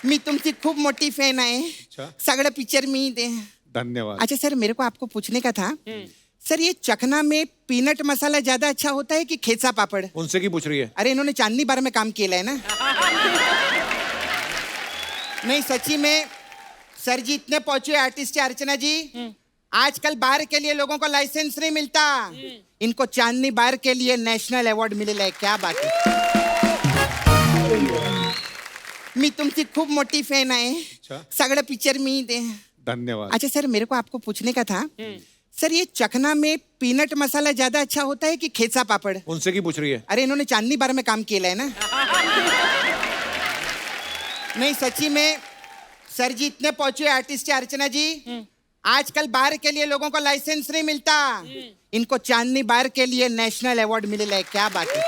मी तुमची खूप मोठी फॅन आहे. सगळं पिक्चर मी दे. धन्यवाद. अच्छा सर, मेरे को आपको पूछने का था सर, ये चखना में पीनट मसाला ज्यादा अच्छा होता है कि खेचा पापड़? उनसे की पूछ रही है? अरे इन्होंने चांदनी बार में काम किया है ना. नहीं सच्ची में सर जी इतने पहुंचे आर्टिस्ट है अर्चना जी. आजकल बार के लिए लोगों को लाइसेंस नहीं मिलता. इनको चांदनी बार के लिए नेशनल अवार्ड मिलेला है. क्या बात है. मी तुमची खूप मोठी फॅन आहे. सगळं पिक्चर मी दे. धन्यवाद. अच्छा सर, मेरे को आपको पूछने का था सर, ये चखना में पीनट मसाला ज्यादा अच्छा होता है कि खेचा पापड़? उनसे की पूछ रही है? अरे इन्होंने चांदनी बार में काम किया है ना. नहीं सच्ची में सर जी इतने पहुंचे आर्टिस्ट है अर्चना जी. आजकल बार के लिए लोगों को लाइसेंस नहीं मिलता. इनको चांदनी बार के लिए नेशनल अवार्ड मिलेला है. क्या बात है.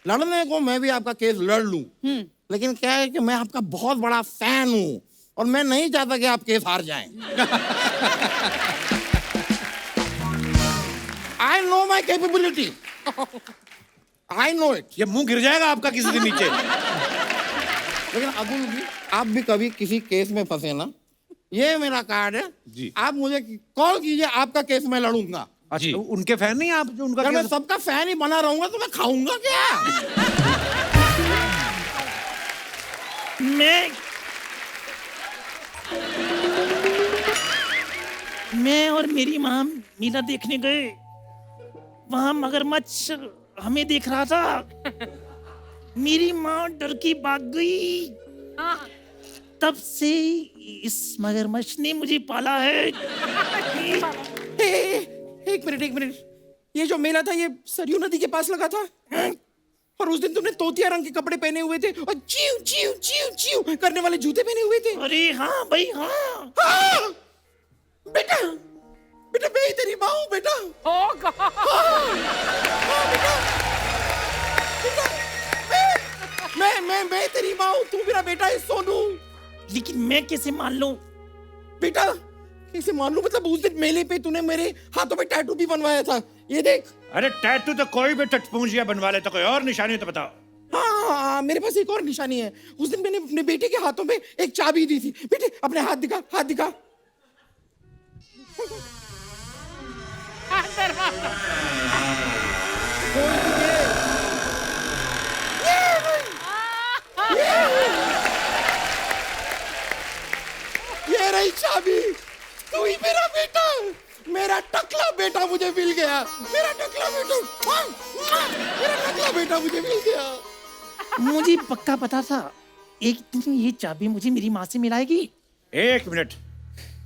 लड़ने को मैं भी आपका केस लड़ लूं, लेकिन क्या है कि मैं आपका बहुत बड़ा फैन हूं और मैं नहीं चाहता कि आप केस हार जाएं. I know my capability. I know it. ये मुंह गिर जाएगा आपका किसी दिन नीचे. लेकिन अब्दुल जी, आप भी कभी किसी केस में फंसे ना, ये मेरा कार्ड है जी. आप मुझे कॉल कीजिए, आपका केस मैं लड़ूंगा. अच्छा, उनके फैन नहीं आप जो उनका अगर मैं केस... सबका फैन ही बना रहूंगा तो मैं खाऊंगा क्या? मैं और मेरी माँ मेला देखने गए. वहां मगरमच्छ हमें देख रहा था. मेरी माँ डर के भाग गई. तब से इस मगरमच्छ ने मुझे पाला है. एक मिनट. ये जो मेला था ये सरयू नदी के पास लगा था. और उस दिन तुमने तोतिया रंग के कपड़े पहने हुए थे और चीव चीव चीव चीव करने वाले जूते पहने हुए थे. अरे हाँ भाई हाँ. बेटा मैं ही तेरी माँ हूँ बेटा. मैं तेरी माँ हूँ. तू मेरा बेटा है सोनू. लेकिन मैं कैसे मान लूं? बेटा कैसे मान लूं? मतलब उस दिन मेले पे तूने मेरे हाथों पे टैटू भी बनवाया था. ये देख. अरे टैटू तो कोई भी टटपूंजिया बनवा ले, तो कोई और निशानी तो बताओ. हाँ, मेरे पास एक और निशानी है. उस दिन मैंने अपने बेटे के हाथों में एक चाबी दी थी. बेटे अपने हाथ दिखा. ये रही चाबी. तू ही मेरा बेटा. मेरा टकला बेटा मुझे मिल गया. मेरा टकला बेटा मुझे मिल गया. मुझे पक्का पता था एक दिन ये चाबी मुझे मेरी माँ से मिलाएगी. एक मिनट.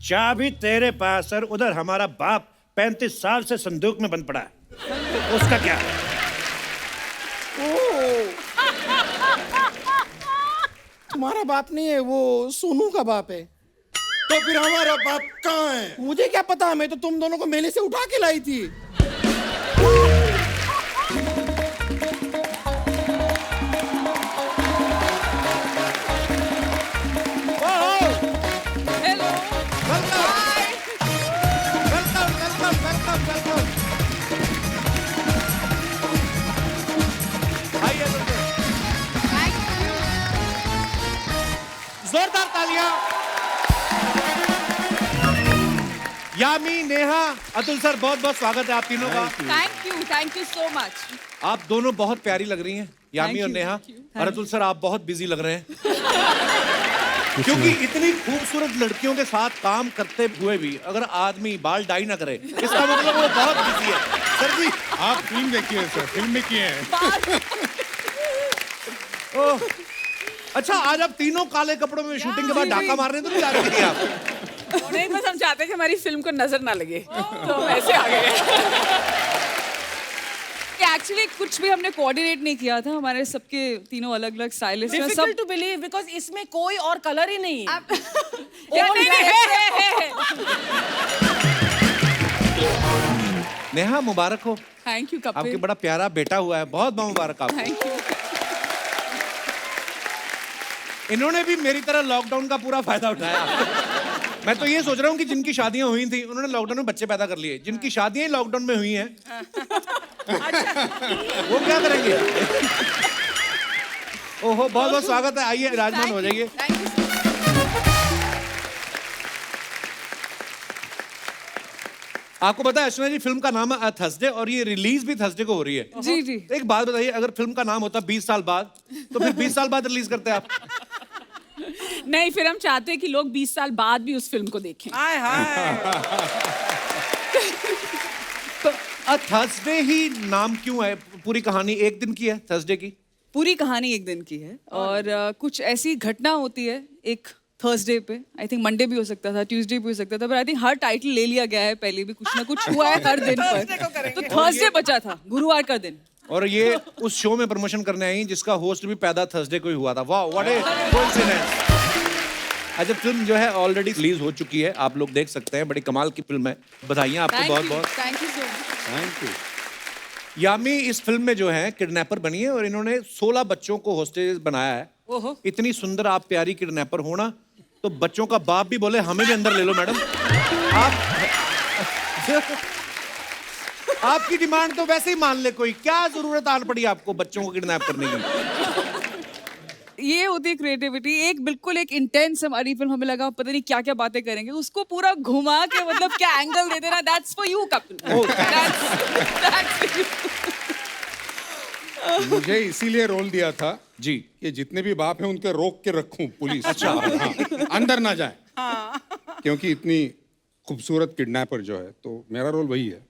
चाबी तेरे पास सर, उधर हमारा बाप 35 साल से संदूक में बंद पड़ा है. उसका क्या? तुम्हारा बाप नहीं है, वो सोनू का बाप है. तो फिर हमारा बाप कहाँ है? मुझे क्या पता. मैं तो तुम दोनों को मेले से उठा के लाई थी. जोरदार तालियां. यामी, नेहा, अतुल सर, बहुत बहुत स्वागत है आप तीनों का. Thank you so much. आप दोनों बहुत प्यारी लग रही हैं, यामी और नेहा. और अतुल सर आप बहुत बिजी लग रहे हैं. क्योंकि इतनी खूबसूरत लड़कियों के साथ काम करते हुए भी अगर आदमी बाल डाई ना करे, इसका मतलब वो बहुत बिजी है. सर जी आप फिल्म देखिए सर, फिल्म में किए हैं. ओह, अच्छा आज आप तीनों काले कपड़ों में शूटिंग के बाद डाका मारने तो नहीं जा रहे थे आप? नहीं, बस हम चाहते हैं कि हमारी फिल्म को नजर ना लगे, तो हम ऐसे आ गए. एक्चुअली कुछ भी हमने कोऑर्डिनेट नहीं किया था. हमारे सबके तीनों अलग अलग स्टाइलिस्ट हैं. सब टू बिलीव बिकॉज इसमें कोई और कलर ही नहीं है. नेहा मुबारक हो. थैंक यू आपके कपिल. बड़ा प्यारा बेटा हुआ है. बहुत बहुत मुबारक आपको. Thank you. इन्होंने भी मेरी तरह लॉकडाउन का पूरा फायदा उठाया. मैं तो ये सोच रहा हूँ कि जिनकी शादियां हुई थी उन्होंने लॉकडाउन में बच्चे पैदा कर लिए. जिनकी शादियां ही लॉकडाउन में हुई हैं वो क्या करेंगे? ओहो, बहुत बहुत स्वागत है, आइए विराजमान हो जाइए। Thank you. आपको पता है अर्चना जी, फिल्म का नाम है थर्सडे और ये रिलीज भी थर्सडे को हो रही है। जी जी। एक बात बताइए, अगर फिल्म का नाम होता 20 साल बाद, तो फिर 20 साल बाद रिलीज करते आप? नहीं, फिर हम चाहते हैं कि लोग 20 साल बाद भी उस फिल्म को देखें। हाय हाय। तो थर्सडे ही नाम क्यों है? पूरी कहानी एक दिन की है थर्सडे की? पूरी कहानी एक दिन की है और कुछ ऐसी घटना होती है एक थर्सडे पे। आई थिंक मंडे भी हो सकता था, ट्यूसडे भी हो सकता था, पर आई थिंक हर टाइटल ले लिया गया है पहले भी। कुछ ना कुछ हुआ है हर दिन पर, तो थर्सडे बचा था, गुरुवार का दिन। और ये उस शो में प्रमोशन करने आई जिसका होस्ट भी पैदा थर्सडे को ही हुआ था। वाह, व्हाट ए कोइंसिडेंस। अच्छा, फिल्म जो है ऑलरेडी रिलीज हो चुकी है, आप लोग देख सकते हैं, बड़ी कमाल की फिल्म है। बधाइयाँ आपको बहुत बहुत। Thank you so much. Thank you. Yami इस फिल्म में जो है किडनैपर बनी है और इन्होंने 16 बच्चों को होस्टेज बनाया है। ओहो। इतनी सुंदर आप प्यारी किडनैपर होना, तो बच्चों का बाप भी बोले हमें भी अंदर ले लो मैडम। आपकी डिमांड तो वैसे ही मान ले कोई, क्या जरूरत आन पड़ी आपको बच्चों को किडनैप करने की? ये होती है क्रिएटिविटी। एक बिल्कुल एक इंटेंस हमारी फिल्म, हमें लगा पता नहीं क्या क्या बातें करेंगे, उसको पूरा घुमा के मतलब क्या एंगल दे देना, दैट्स फॉर यू कपिल। मुझे इसीलिए रोल दिया था जी कि जितने भी बाप हैं उनके रोक के रखूं पुलिस। अच्छा, हाँ, अंदर ना जाए, क्योंकि इतनी खूबसूरत किडनैपर जो है, तो मेरा रोल वही है,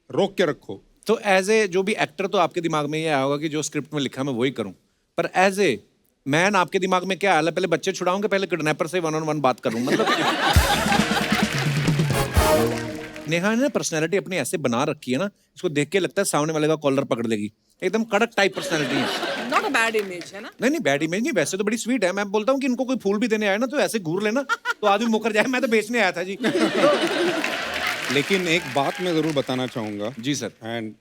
रोक के रखो। तो एज ए जो भी एक्टर, तो आपके दिमाग में ये आया होगा कि जो स्क्रिप्ट में लिखा मैं वही करूं, पर एज ए मैन आपके दिमाग में क्या आया? पहले बच्चे छुड़ाऊंगे, पहले किडनैपर से 1-on-1 बात करूं, मतलब नेहा ने पर्सनैलिटी अपनी ऐसे बना रखी है ना, इसको देख के लगता है सामने वाले का कॉलर पकड़ लेगी। एकदम कड़क टाइप पर्सनैलिटी है। नॉट अ बैड इमेज है ना? नहीं नहीं, बैड इमेज नहीं, वैसे तो बड़ी स्वीट है। मैं बोलता हूँ कि इनको कोई फूल भी देने आए ना, तो ऐसे घूर लेना तो आदमी मुकर जाए। मैं तो बेचने आया था जी। लेकिन एक बात मैं जरूर बताना चाहूंगा जी sir, and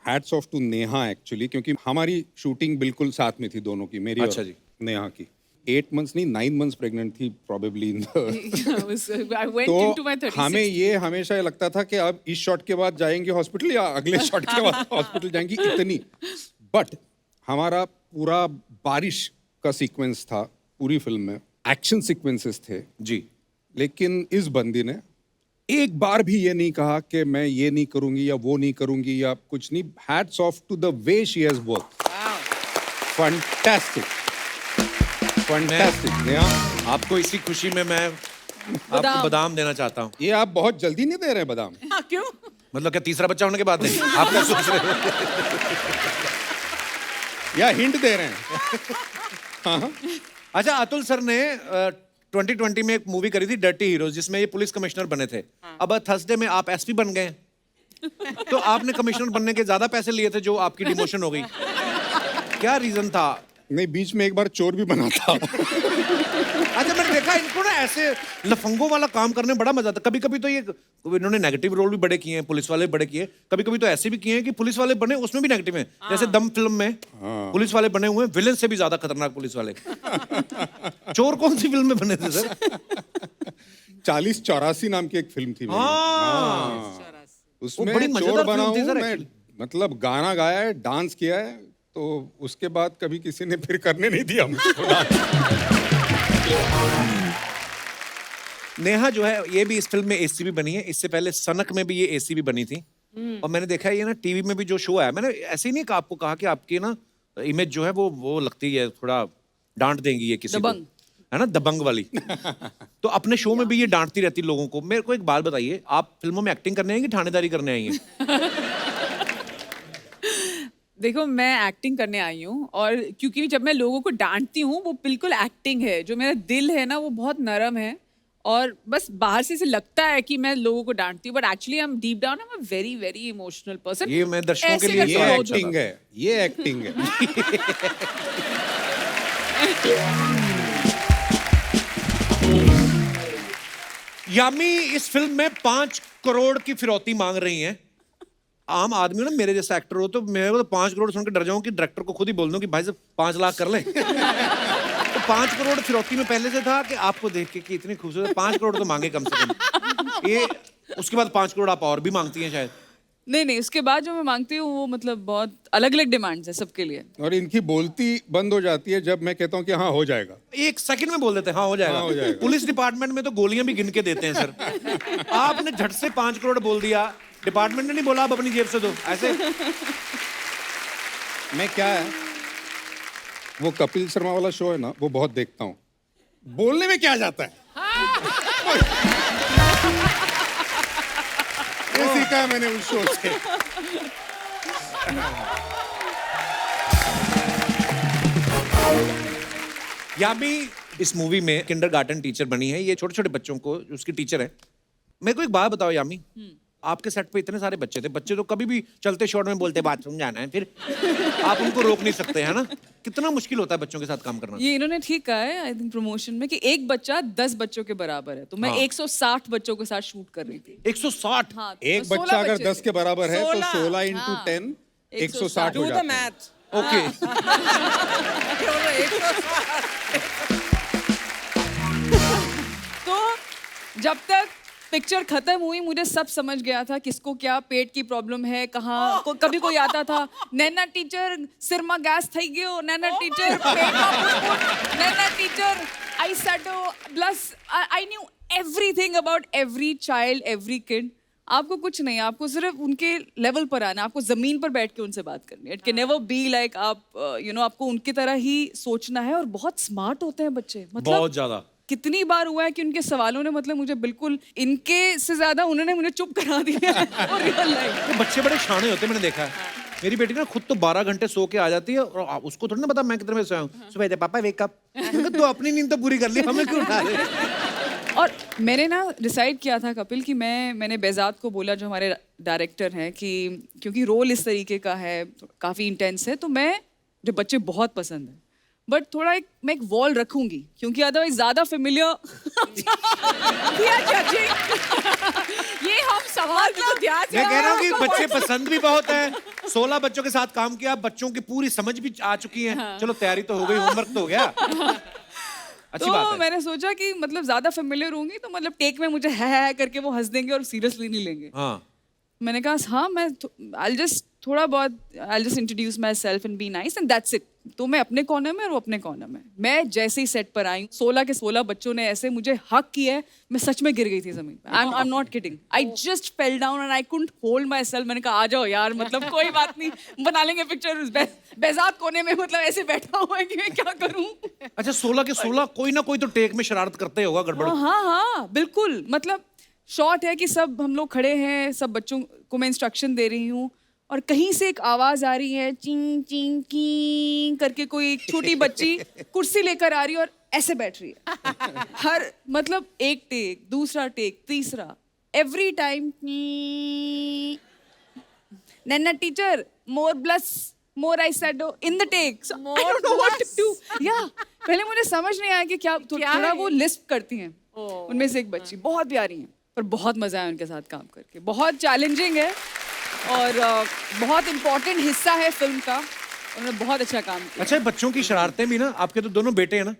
hats off to Neha actually, क्योंकि हमारी शूटिंग बिल्कुल साथ में थी दोनों की, मेरी अच्छा और जी। नेहा की। 8 months नहीं, 9 months प्रेग्नेंट थी probably in the I went into my तो 36th. हमें ये हमेशा ये लगता था कि अब इस शॉट के बाद जाएंगे हॉस्पिटल या अगले शॉट के बाद हॉस्पिटल जाएंगी, इतनी। बट हमारा पूरा बारिश का सीक्वेंस था पूरी फिल्म में, एक्शन सीक्वेंसेस थे जी। लेकिन इस बंदी ने एक बार भी ये नहीं कहा कि मैं ये नहीं करूंगी या वो नहीं करूंगी या कुछ नहीं। Hats off to the way she has worked. Fantastic, fantastic. Neha, आपको इसी खुशी में मैं आपको बादाम देना चाहता हूँ। ये आप बहुत जल्दी नहीं दे रहे बादाम? हाँ, क्यों? मतलब क्या तीसरा बच्चा होने के बाद नहीं? आप क्या सोच रहे हो? या हिंट दे रहे हैं? अच्छा, अतुल सर ने 2020 में एक मूवी करी थी डर्टी हीरोज, जिसमें ये पुलिस कमिश्नर बने थे। अब थर्सडे में आप एसपी बन गए, तो आपने कमिश्नर बनने के ज्यादा पैसे लिए थे जो आपकी डिमोशन हो गई। क्या रीजन था? नहीं, बीच में एक बार चोर भी बना था। अच्छा, मैंने देखा इनको ना ऐसे लफंगों वाला काम करने में बड़ा मजा आता। कभी कभी तो ये इन्होंने नेगेटिव रोल भी बड़े किए हैं, पुलिस वाले बड़े किए। कभी कभी तो ऐसे भी किए हैं कि पुलिस वाले बने उसमें भी नेगेटिव हैं। जैसे दम फिल्म में पुलिस वाले बने हुए विलेन से भी ज्यादा खतरनाक पुलिस वाले। चोर कौन सी फिल्म में बने थे सर? 4084 नाम की एक फिल्म थी मेरी। हाँ। उसमें बड़ी चोर मजेदार बना फिल्म थी हूँ सर मैं, actually। मतलब गाना गाया है, डांस किया है, तो उसके बाद कभी किसी ने फिर करने नहीं दिया मुझको। नेहा जो है ये भी इस फिल्म में एसीपी बनी है। इससे पहले सनक में भी ये एसीपी बनी थी। और मैंने देखा है ये ना टीवी में भी जो शो है, मैंने ऐसे ही नहीं आपको कहा कि आपकी ना इमेज जो है वो लगती है थोड़ा डांट देंगी ये किसी को, दबंग। है ना, दबंग वाली। तो अपने शो में भी ये डांटती रहती लोगों को। मेरे को एक बात बताइए, आप फिल्मों में एक्टिंग करने आएंगे थानेदारी करने आई हैं? देखो, मैं एक्टिंग करने आई हूँ और क्योंकि जब मैं लोगों को डांटती हूँ वो बिल्कुल एक्टिंग है। जो मेरा दिल है ना वो बहुत नरम है और बस बाहर से लगता है कि मैं लोगों को डांटती हूँ, but actually I am deep down I am a very very emotional person. ये मैं दर्शकों के लिए ये एक्टिंग है, ये एक्टिंग है। यामी इस फिल्म में 5 करोड़ की फिरौती मांग रही हैं। आम आदमी ना मेरे जैसा एक्टर हो तो मेरे को तो 5 करोड़ सुन के डर जाऊं कि डायरेक्टर को खुद ही बोल दूं कि भाई साहब 5 लाख कर लें। तो 5 करोड़ फिरौती में पहले से था कि आपको देख के कि इतनी खूबसूरत 5 करोड़ तो मांगे कम से कम। ये उसके बाद 5 करोड़ आप और भी मांगती हैं शायद? नहीं, उसके बाद जो मैं मांगती हूँ वो मतलब बहुत अलग अलग डिमांड्स है सबके लिए। और इनकी बोलती बंद हो जाती है जब मैं कहता हूँ कि हाँ हो जाएगा। 1 सेकंड में बोल देते हैं हाँ हो जाएगा। हाँ, हो जाएगा। पुलिस डिपार्टमेंट में तो गोलियां भी गिन के देते हैं सर। आपने झट से 5 करोड़ बोल दिया, डिपार्टमेंट ने नहीं बोला आप अपनी जेब से दो, ऐसे। मैं क्या है, वो कपिल शर्मा वाला शो है ना, वो बहुत देखता हूँ। बोलने में क्या जाता है, ये सीखा है मैंने उस शो से। यामी इस मूवी में किंडरगार्टन टीचर बनी है, ये छोटे छोटे बच्चों को उसकी टीचर है। मेरे को एक बात बताओ यामी, आपके सेट पे इतने सारे बच्चे थे, बच्चे तो कभी भी चलते शॉट में बोलते बाथरूम जाना है, फिर आप उनको रोक नहीं सकते है ना? कितना मुश्किल होता है बच्चों के साथ काम करना। ये इन्होंने ठीक कहा है आई थिंक प्रमोशन में कि एक बच्चा 10 बच्चों के बराबर है, तो मैं 160 बच्चों के साथ शूट कर रही थी। 160? हाँ, एक तो 16 बच्चा अगर बच्चे 10 के बराबर है तो 16 16 इंटू 10 160 हो डू द जाता है। मैथ। ओके। तो जब तक पिक्चर खत्म हुई मुझे सब समझ गया था किसको क्या पेट की प्रॉब्लम है, कहाँ कभी कोई आता था, नैना टीचर सिर में गैस થઈ ગયો, Naina teacher Naina teacher eye shadow plus I knew everything about every child every kid. आपको कुछ नहीं, आपको सिर्फ उनके लेवल पर आना, आपको जमीन पर बैठ के उनसे बात करनी है। It can never be like आप आपको उनकी तरह ही सोचना है। और बहुत स्मार्ट होते हैं बच्चे, मतलब बहुत ज्यादा। कितनी बार हुआ है कि उनके सवालों ने मतलब मुझे बिल्कुल इनके से ज्यादा उन्होंने मुझे चुप करा दिया है और रियल लाइफ। ये बच्चे बड़े शाणे होते हैं, मैंने देखा है। मेरी बेटी ना खुद तो 12 घंटे सो के आ जाती है और उसको थोड़ी ना पता मैं कितने बजे सोया हूँ। सुबह पापा वेक अप, तो अपनी नींद तो पूरी कर ली, हमें क्यों उठा रहे? और मैंने ना डिसाइड किया था कपिल कि मैंने बेजाद को बोला जो हमारे डायरेक्टर हैं कि क्योंकि रोल इस तरीके का है, काफ़ी इंटेंस है, तो मुझे बच्चे बहुत पसंद है, बट थोड़ा मैं एक वॉल रखूंगी क्योंकि अदरवाइज ज्यादा फेमिलियर ये हम सवाल को ध्यान से मैं कह रहा हूँ कि बच्चे पसंद भी बहुत है। 16 बच्चों के साथ काम किया, बच्चों की पूरी समझ भी आ चुकी है। चलो तैयारी तो हो गई, होमवर्क तो हो गया। अच्छी बात तो है। मैंने सोचा कि मतलब ज्यादा फेमिलियर होंगी तो मतलब टेक में मुझे है करके वो हंस देंगे और सीरियसली नहीं लेंगे। हाँ। मैंने कहा हाँ मैं I'll just introduce myself and be nice and that's it। तो मैं अपने कॉर्नर में और वो अपने कॉर्नर में। मैं जैसे ही सेट पर आई 16 के 16 बच्चों ने ऐसे मुझे हक किया है, मैं सच में गिर गई थी जमीन पे। I'm not kidding। I just fell down and I couldn't hold myself। मैंने कहा आ जाओ यार, मतलब कोई बात नहीं, बना लेंगे पिक्चर। बेजाद कोने में मतलब ऐसे बैठा हुआ है कि मैं क्या करूं। अच्छा 16 के 16 कोई ना कोई तो टेक में शरारत करते होगा, गड़बड़। हाँ बिल्कुल। मतलब शॉट है कि सब हम लोग खड़े हैं, सब बच्चों को मैं इंस्ट्रक्शन दे रही हूँ और कहीं से एक आवाज आ रही है चिंग चिंग की करके, कोई एक छोटी बच्ची कुर्सी लेकर आ रही है और ऐसे बैठ रही है। हर मतलब एक टेक, दूसरा टेक, तीसरा, every time Naina teacher more blush more eye shadow in the take. I don't know what to do. या पहले मुझे समझ नहीं आया कि क्या थोड़ा वो लिस्प करती हैं। उनमें से एक बच्ची बहुत प्यारी है, पर बहुत मजा आया उनके साथ काम करके। बहुत चैलेंजिंग है और बहुत इम्पोर्टेंट हिस्सा है फिल्म का। उन्होंने बहुत अच्छा काम किया। अच्छा बच्चों की शरारतें भी ना, आपके तो दोनों बेटे हैं ना,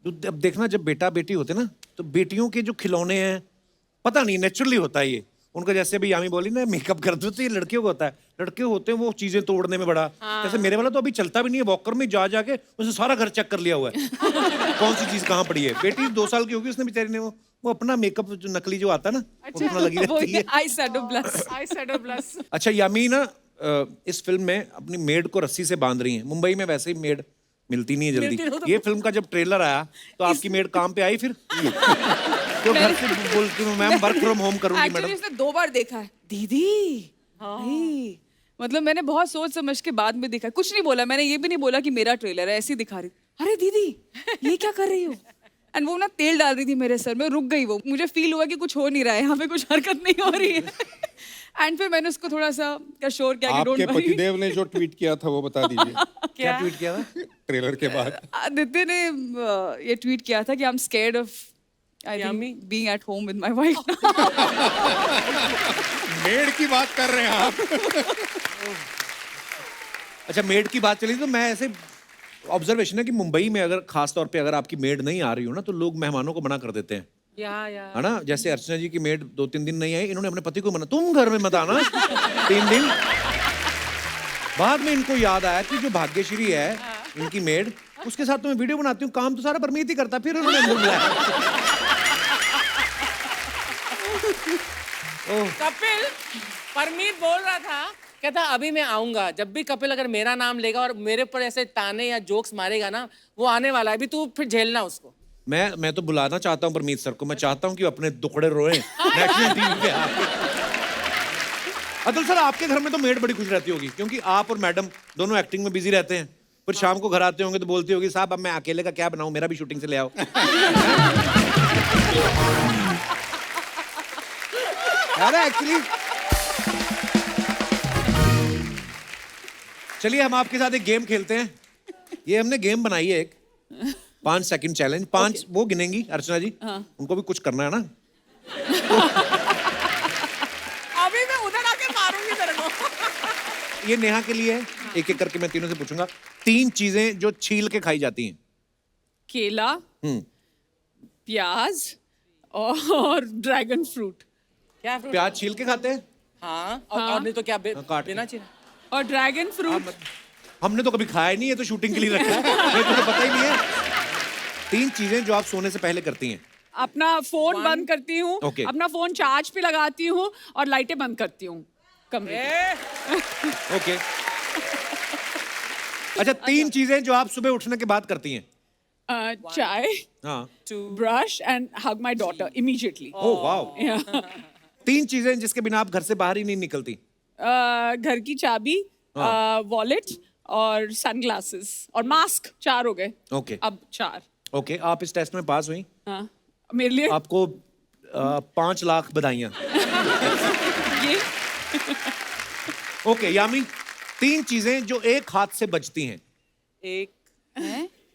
तो अब देखना जब बेटा बेटी होते ना तो बेटियों के जो खिलौने हैं, पता नहीं नेचुरली होता है ये उनका। जैसे अभी यामी बोली ना मेकअप कर दो, तो ये लड़कियों को होता है। लड़के होते हैं वो चीजें तोड़ने में बड़ा। जैसे मेरे वाला तो अभी चलता भी नहीं है, वॉकर में जा जाके उसने सारा घर चेक कर लिया हुआ है कौन सी चीज कहाँ पड़ी है। बेटी 2 साल की होगी, उसने बेचारी ने वो अपना मेकअप जो नकली जो आता है ना, वो अपना लगी रहती है। Eye shadow blush. अच्छा यामी ना इस फिल्म में अपनी मेड को रस्सी से बांध रही हैं। मुंबई में वैसे ही मेड मिलती नहीं है जल्दी। ये फिल्म का जब ट्रेलर आया तो आपकी मेड काम पे आई फिर तो घर से बोलती हूँ मैम वर्क फ्रॉम होम करूंगी मैडम। उसने 2 बार देखा है दीदी। भाई मतलब मैंने बहुत सोच समझ के बाद में देखा, कुछ नहीं बोला। मैंने ये भी नहीं बोला कि मेरा ट्रेलर है, ऐसे ही दिखा रही, अरे दीदी ये क्या कर रही हो। एंड वो ना तेल डाल रही थी मेरे सर में, रुक गई वो। मुझे फील हुआ कि कुछ हो नहीं रहा है यहाँ पे, कुछ हरकत नहीं हो रही है। एंड फिर मैंने उसको थोड़ा सा शोर किया कि आपके पतिदेव ने जो ट्वीट किया था वो बता दीजिए। क्या ट्वीट किया था ट्रेलर के बाद? आदित्य ने ये ट्वीट किया था कि I am scared of being at home with my wife. Made की बात कर रहे हैं आप? अच्छा मेड की बात चली तो मैं ऐसे ऑब्जर्वेशन है कि मुंबई में अगर खास तौर पे अगर आपकी मेड नहीं आ रही हो ना तो लोग मेहमानों को मना कर देते हैं। है ना? जैसे अर्चना जी की मेड 2-3 दिन नहीं आई, इन्होंने अपने पति को मना, तुम घर में मत आना 3 दिन। बाद में इनको याद आया कि जो भाग्यश्री है इनकी मेड, उसके साथ तो मैं वीडियो बनाती हूँ, काम तो सारा परमीत ही करता, फिर उन्होंने मुझे बुलाया। कपिल, परमीत बोल रहा था, कहता अभी मैं आऊंगा, जब भी कपिल अगर मेरा नाम लेगा और मेरे ऊपर ऐसे ताने या जोक्स मारेगा ना, वो आने वाला है, अभी तू फिर झेलना उसको। मैं तो बुलाना चाहता हूँ परमीत सर को, मैं चाहता हूँ कि अपने दुखड़े रोए नेशनल टीवी पे आके। अतुल सर, आपके घर में तो मेड बड़ी खुश रहती होगी, क्योंकि आप और मैडम दोनों एक्टिंग में बिजी रहते हैं, फिर शाम को घर आते होंगे तो बोलती होगी, साहब अब मैं अकेले का क्या बनाऊं, मेरा भी शूटिंग से ले आओ। अरे एक्चुअली चलिए हम आपके साथ एक गेम खेलते हैं। ये हमने गेम बनाई है एक 5 सेकंड चैलेंज। 5 वो गिनेंगी अर्चना जी, उनको भी कुछ करना है ना। अभी मैं उधर आके मारूंगी तेरे को। ये नेहा के लिए है, एक एक करके मैं तीनों से पूछूंगा। 3 चीजें जो छील के खाई जाती हैं। केला, प्याज और ड्रैगन फ्रूट। क्या फ्रूट? प्याज छील के खाते हैं? हाँ, और नहीं तो क्या काट के। बिना छीले? और ड्रैगन फ्रूट हमने तो कभी खाया ही नहीं है, तो शूटिंग के लिए रखा है, मेरे को तो पता ही नहीं है। 3 चीजें जो आप सोने से पहले करती हैं। अपना फोन बंद करती हूँ, Okay. अपना फोन चार्ज पे लगाती हूँ और लाइटें बंद करती हूँ कमरे की। ओके। अच्छा, 3 चीजें जो आप सुबह उठने के बाद करती हैं। चाय, हाँ। Brush and hug my daughter immediately. Oh wow. 3 चीजें जिसके बिना आप घर से बाहर ही नहीं निकलती। घर की चाबी, वॉलेट और सनग्लासेस और मास्क। 4 हो गए। ओके। अब 4। ओके, आप इस टेस्ट में पास हुई। हाँ, मेरे लिए आपको 5 लाख बधाइयाँ। ये ओके यामी, 3 चीजें जो एक हाथ से बचती हैं।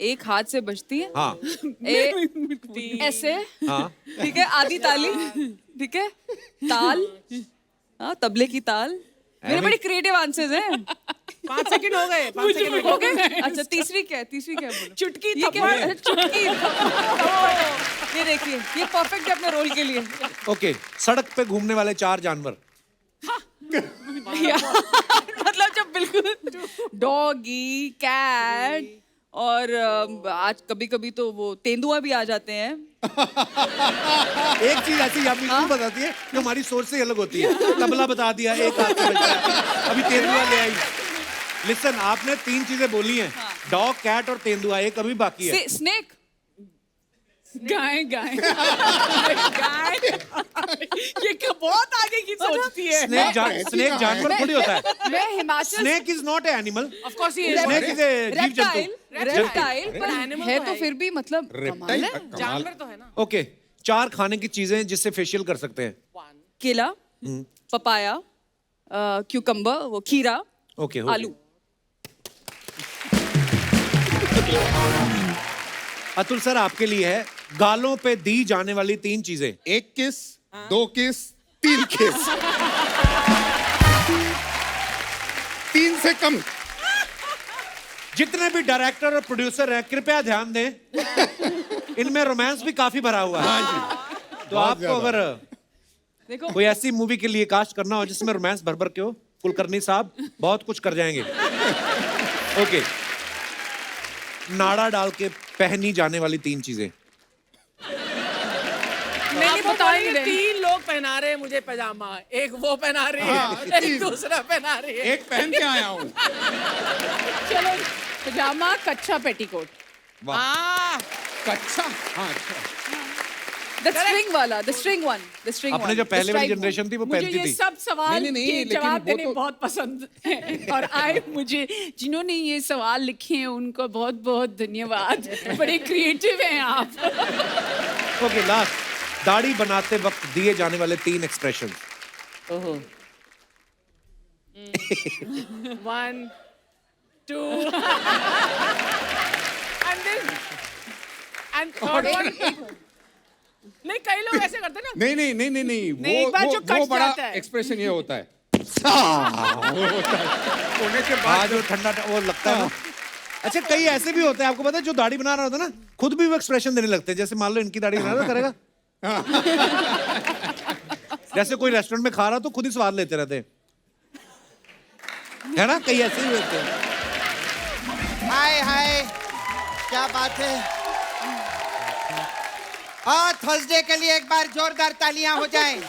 एक हाथ से बजती है। हाँ। ऐसे। हाँ। ठीक है, आधी ताली। ठीक है, ताल। हाँ, तबले की ताल। मेरे बड़े क्रिएटिव आंसर्स हैं। 5 सेकंड हो गए, 5 सेकंड हो गए। अच्छा, तीसरी क्या है? बोलो। चुटकी, ये क्या है? अच्छा, चुटकी। ये देखिए, ये परफेक्ट है अपने रोल के लिए। ओके, सड़क पे घूमने वाले 4 जानवर। मतलब जब बिल्कुल डॉगी, कैट और आज कभी कभी तो वो तेंदुआ भी आ जाते हैं। एक चीज ऐसी यामी क्यों बताती है जो हमारी सोच से अलग होती है। तबला बता दिया, एक हाथ से बजता है, अभी तेंदुआ ले आई। लिसन, आपने 3 चीजें बोली हैं, डॉग, कैट और तेंदुआ, एक अभी बाकी है। स्नेक। गाय गाय गाय। ये बहुत आगे की सोचती है। स्नेक जानवर थोड़ी होता है। मैं Himachal. Snake is not a animal. Of course he is. Snake is a जीव जंतु। रेप्टाइल पर animal है तो तो है फिर भी मतलब कमाल है। जानवर तो है ना। ओके, 4 खाने की चीजें जिससे फेशियल कर सकते हैं। केला, पपाया, क्यूकम्बर, वो खीरा, ओके, हो गया। आलू। अतुल सर, आपके लिए है गालों पे दी जाने वाली 3 चीजें। 1 किस, 2 किस, 3 किस। 3 से कम। जितने भी डायरेक्टर और प्रोड्यूसर हैं, कृपया ध्यान दें, इनमें रोमांस भी काफी भरा हुआ है। तो आपको अगर देखो, कोई ऐसी मूवी के लिए कास्ट करना हो जिसमें रोमांस भर भर के हो, कुलकर्णी साहब बहुत कुछ कर जाएंगे। ओके, नाड़ा डाल के पहनी जाने वाली 3 चीजें। मैंने बताया 3 लोग पहना रहे हैं मुझे पैजामा, एक वो पहना रही है, एक दूसरा पहना रही है। एक पहन के आया हूँ। चलो, पजामा, कच्चा पेटीकोट। कच्चा। हाँ, अच्छा। द स्ट्रिंग वाला, द स्ट्रिंग वन। अपने जो पहले वाली जनरेशन थी वो मुझे पहनती ये थी। सब सवाल नहीं, के लेकिन जवाब वो देने तो- बहुत पसंद है और आए मुझे जिन्होंने ये सवाल लिखे हैं उनको बहुत बहुत धन्यवाद। बड़े क्रिएटिव हैं आप। ओके, लास्ट, दाढ़ी बनाते वक्त दिए जाने वाले 3 एक्सप्रेशन। 1, 2 and third one. नहीं, कई लोग ऐसे करते हैं ना। नहीं, एक बार जो वो कट बड़ा जाता है। एक्सप्रेशन ये होता है। होने के बाद जो ठंडा वो लगता है ना। अच्छा, कई ऐसे भी होते हैं, आपको पता है, जो दाढ़ी बना रहा होता है ना, खुद भी वो एक्सप्रेशन देने लगते हैं। जैसे मान लो इनकी दाढ़ी बना रहा करेगा, जैसे कोई रेस्टोरेंट में खा रहा तो खुद ही स्वाद लेते रहते हैं, है ना? कई ऐसे ही होते हैं। हाय हाय, क्या बात है। और थर्सडे के लिए एक बार जोरदार तालियां हो जाएं।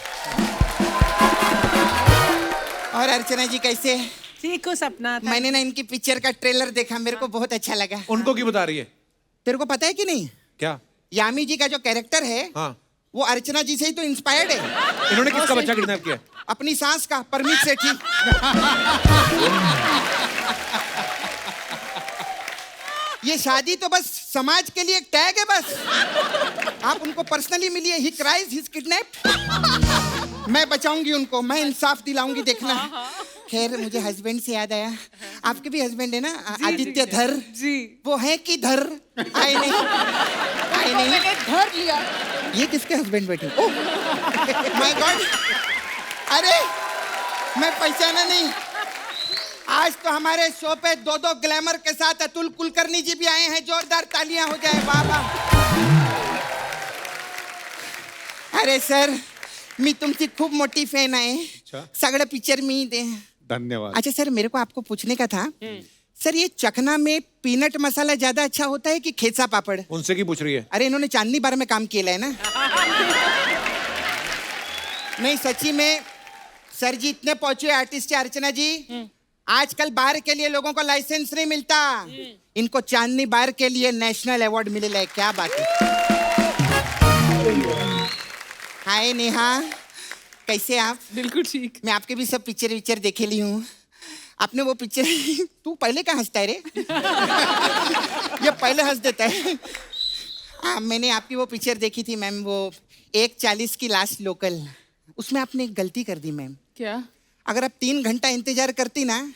और अर्चना जी कैसे? ठीक हो सपना? मैंने ना इनकी पिक्चर का ट्रेलर देखा, मेरे को बहुत अच्छा लगा। उनको क्यों बता रही है? तेरे को पता है कि नहीं, क्या? यामी जी का जो कैरेक्टर है, हाँ, वो अर्चना जी से ही तो इंस्पायर्ड है। इन्होंने किसका बच्चा किडनैप किया? अपनी सास का, परमीत सेठी। ये शादी तो बस समाज के लिए एक टैग है बस। आप उनको पर्सनली मिलिए, ही क्राइज, ही इज किडनैप्ड। मैं बचाऊंगी उनको, मैं इंसाफ दिलाऊंगी, देखना। खैर, मुझे हस्बैंड से याद आया, आपके भी हस्बैंड है ना, आदित्य धर जी। वो है कि धर आए नहीं, आए नहीं, मैंने धर लिया। ये किसके हस्बैंड बैठे? ओह माय गॉड, अरे मैं पहचाना नहीं। आज तो हमारे शो पे 2-2 ग्लैमर के साथ अतुल कुलकर्णी जी भी आए हैं, जोरदार तालियां हो जाए। वाह वाह। अरे सर, मी तुमची खूप मोठी फॅन आहे, सगळं पिक्चर मी दे। धन्यवाद। अच्छा सर, मेरे को आपको पूछने का था, सर ये चखना में पीनट मसाला ज्यादा अच्छा होता है कि खेचा पापड़? उनसे की पूछ रही है? अरे इन्होंने चांदनी बार में काम किया है ना। नहीं सच्ची में सर जी इतने पहुंचे आर्टिस्ट है अर्चना जी, आजकल बार के लिए लोगों को लाइसेंस नहीं मिलता, इनको चांदनी बार के लिए नेशनल अवार्ड मिलेला है। क्या बात है। हाय नेहा, कैसे आप? बिल्कुल ठीक। मैं आपके भी सब पिक्चर देखे ली हूँ। आपने वो पिक्चर तू पहले कहाँ हंसता है रे? ये पहले हंस देता है। मैंने आपकी वो पिक्चर देखी थी मैम, वो 1:40 की लास्ट लोकल। उसमें आपने एक गलती कर दी मैम। क्या? अगर आप 3 घंटा इंतजार करती ना,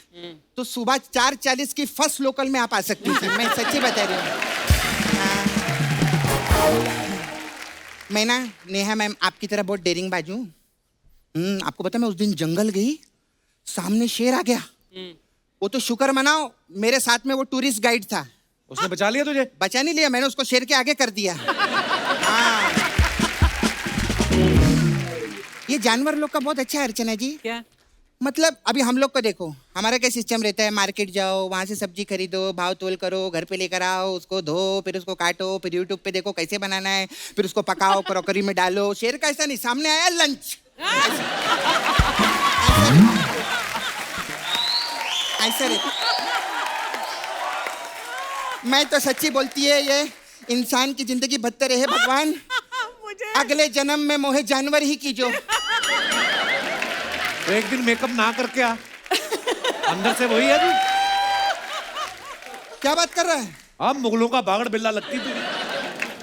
तो सुबह 4:40 की फर्स्ट लोकल में आप आ सकती थी। मैं सच्ची बता रही हूँ। मैं ना नेहा मैम आपकी तरह बहुत डेरिंग बाजू। आपको पता, मैं उस दिन जंगल गई, सामने शेर आ गया। वो तो शुक्र मनाओ मेरे साथ में वो टूरिस्ट गाइड था। उसने बचा लिया तुझे? बचा नहीं लिया, मैंने उसको शेर के आगे कर दिया। हाँ। ये जानवर लोग का बहुत अच्छा है अर्चना जी। क्या? मतलब अभी हम लोग को देखो, हमारा क्या सिस्टम रहता है, मार्केट जाओ, वहां से सब्जी खरीदो, भाव तोल करो, घर पे लेकर आओ, उसको धो, फिर उसको काटो, फिर यूट्यूब पे देखो कैसे बनाना है, फिर उसको पकाओ, क्रॉकरी में डालो। शेर का ऐसा नहीं, सामने आया लंच, ऐसा रहता। मैं तो सच्ची बोलती है, ये इंसान की जिंदगी बदतर है भगवान, अगले जन्म में मोहे जानवर ही कीजो। तो एक दिन मेकअप ना करके आ, अंदर से वही है तू। क्या बात कर रहा है? अब मुगलों का बागड़ बिल्ला लगती तू।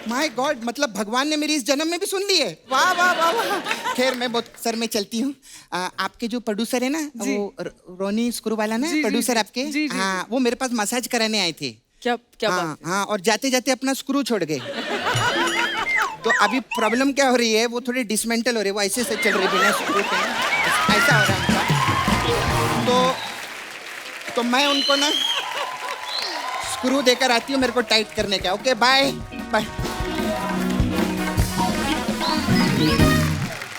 माय गॉड, मतलब भगवान ने मेरी इस जन्म में भी सुन ली है। वाह वाह वाह वाह। खैर मैं बहुत सर में चलती हूँ। आपके जो प्रोड्यूसर है ना, वो रोनी स्क्रू वाला ना, प्रोड्यूसर आपके, हाँ, वो मेरे पास मसाज कराने आए थे। क्या क्या बात है? हाँ, और जाते जाते अपना स्क्रू छोड़ गए। तो अभी प्रॉब्लम क्या हो रही है, वो थोड़ी डिसमेंटल हो रही है, वो ऐसे से चल रही बिना स्क्रू के, ऐसा हो रहा है उनका। तो मैं उनको ना स्क्रू देकर आती हूँ, मेरे को टाइट करने का। Okay bye bye.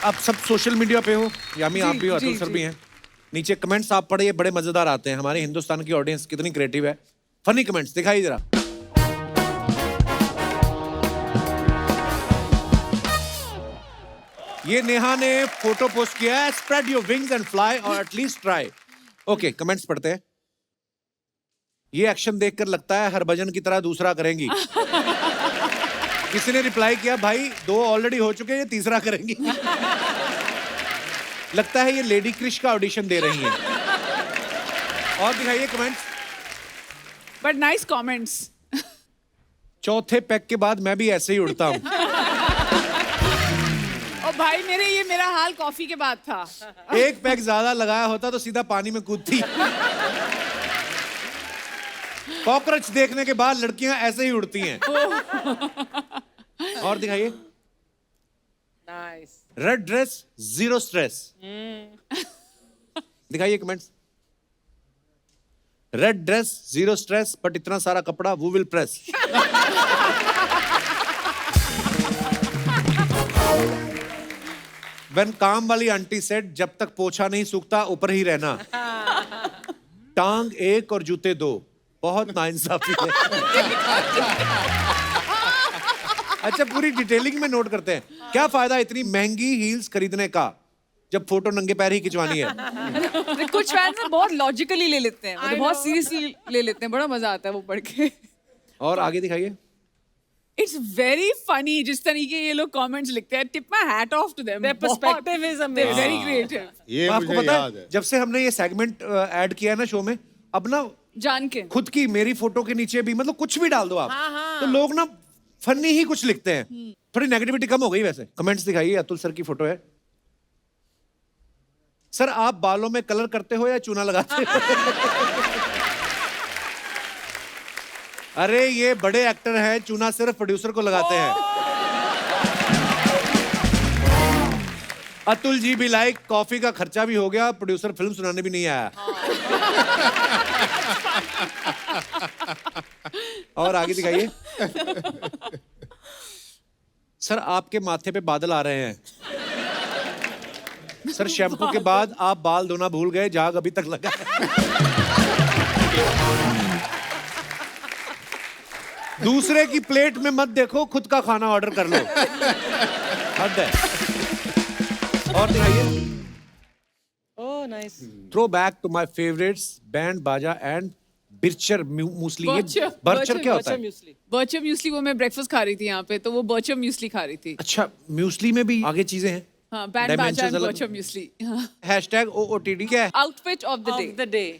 अब सब सोशल मीडिया पे हो, यामी आप भी हो, अतुल सर भी हैं। नीचे कमेंट्स आप पढ़िए, बड़े मजेदार आते हैं। हमारे हिंदुस्तान की ऑडियंस कितनी क्रिएटिव है। फनी कमेंट्स दिखाइए जरा। ये नेहा ने फोटो पोस्ट किया है, spread your wings and fly और एटलीस्ट ट्राई। ओके, कमेंट्स पढ़ते हैं। ये एक्शन देखकर लगता है हरभजन की तरह दूसरा करेंगी। किसी ने रिप्लाई किया, भाई 2 ऑलरेडी हो चुके हैं, ये तीसरा करेंगी। लगता है ये लेडी क्रिश का ऑडिशन दे रही हैं। और दिखाइए कमेंट्स। But nice comments. चौथे पैक के बाद मैं भी ऐसे ही उड़ता हूँ। और भाई ये मेरा हाल कॉफी के बाद था। एक पैक ज्यादा लगाया होता तो सीधा पानी में कूदती। कॉकरोच देखने के बाद लड़कियां ऐसे ही उड़ती हैं। और दिखाइए। Nice. Red dress zero stress. दिखाइए comments. Red dress zero stress, but इतना सारा कपड़ा वो विल प्रेस। When काम वाली आंटी सेड जब तक पोछा नहीं सूखता ऊपर ही रहना। टांग एक और जूते दो, बहुत नाइंसाफी है। अच्छा, पूरी डिटेलिंग में नोट करते हैं। क्या फायदा इतनी महंगी हील्स खरीदने का जब फोटो नंगे पैर ही खिंचवानी है? कुछ फैंस बहुत लॉजिकली ले लेते हैं, मतलब बहुत सीरियसली ले लेते हैं, बड़ा मजा आता है वो पढ़ के। और आगे दिखाइए। इट्स वेरी फनी जिस तरीके ये लोग कमेंट्स लिखते हैं। Tip my hat off to them. Their perspective is amazing. Very creative. ये आपको मुझे पता याद है है। जब से हमने ये सेगमेंट ऐड किया है ना शो में, अब ना जान के खुद की मेरी फोटो के नीचे भी मतलब कुछ भी डाल दो आप, तो लोग ना फनी ही कुछ लिखते हैं। थोड़ी नेगेटिविटी कम हो गई। वैसे कमेंट्स दिखाइए। अतुल सर की फोटो है। सर आप बालों में कलर करते हो या चूना लगाते हो? अरे ये बड़े एक्टर हैं, चूना सिर्फ प्रोड्यूसर को लगाते हैं। अतुल जी भी लाइक, कॉफी का खर्चा भी हो गया, प्रोड्यूसर फिल्म सुनाने भी नहीं आया। और आगे दिखाइए। सर आपके माथे पे बादल आ रहे हैं। सर शैम्पू के बाद आप बाल धोना भूल गए, झाग अभी तक लगा है। दूसरे की प्लेट में मत देखो, खुद का खाना ऑर्डर कर लो। हद है। और दिखाइए। Oh, nice. Throw back to my favourites, band Baaja and Bircher muesli. ये बर्चर क्या होता है? बर्चर म्यूसली वो मैं ब्रेकफास्ट खा रही थी यहाँ पे, तो वो बर्चर म्यूसली खा रही थी। अच्छा, म्यूसली में भी आगे चीजें हैं। हाँ, बैंड बाजा Dimensions एंड अलग। बर्चर म्यूसली। हैशटैग OOTD क्या है? Outfit of the day. Of the day.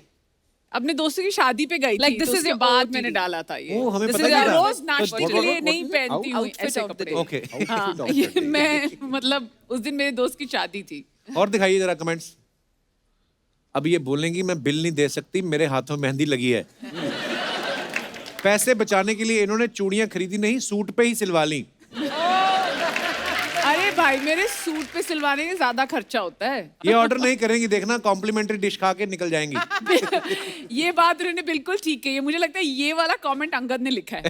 अपने दोस्तों की शादी पे गई Like, थी, this तो is उसके your बाद OOTD. मैंने डाला था ये। ओ, हमें This पता is नहीं our था। रोज नाश्ते के लिए नहीं पहनती हूँ Outfit ऐसे of the कपड़े। day. ओके। हाँ, ये मैं मतलब उस दिन मेरे दोस्त की शादी थी। और दिखाइए जरा कमेंट्स। अब ये बोलेंगी मैं बिल नहीं दे सकती, मेरे हाथों मेहंदी लगी है। पैसे बचाने के लिए इन्होंने चूड़ियां खरीदी नहीं, सूट पे ही सिलवा ली। अरे भाई, मेरे सूट पे सिलवाने में ज्यादा खर्चा होता है। ये ऑर्डर नहीं करेंगी, देखना कॉम्प्लीमेंट्री डिश खा के निकल जाएंगी। ये बात उन्होंने बिल्कुल ठीक कही है। मुझे लगता है ये वाला कमेंट अंगद ने लिखा है।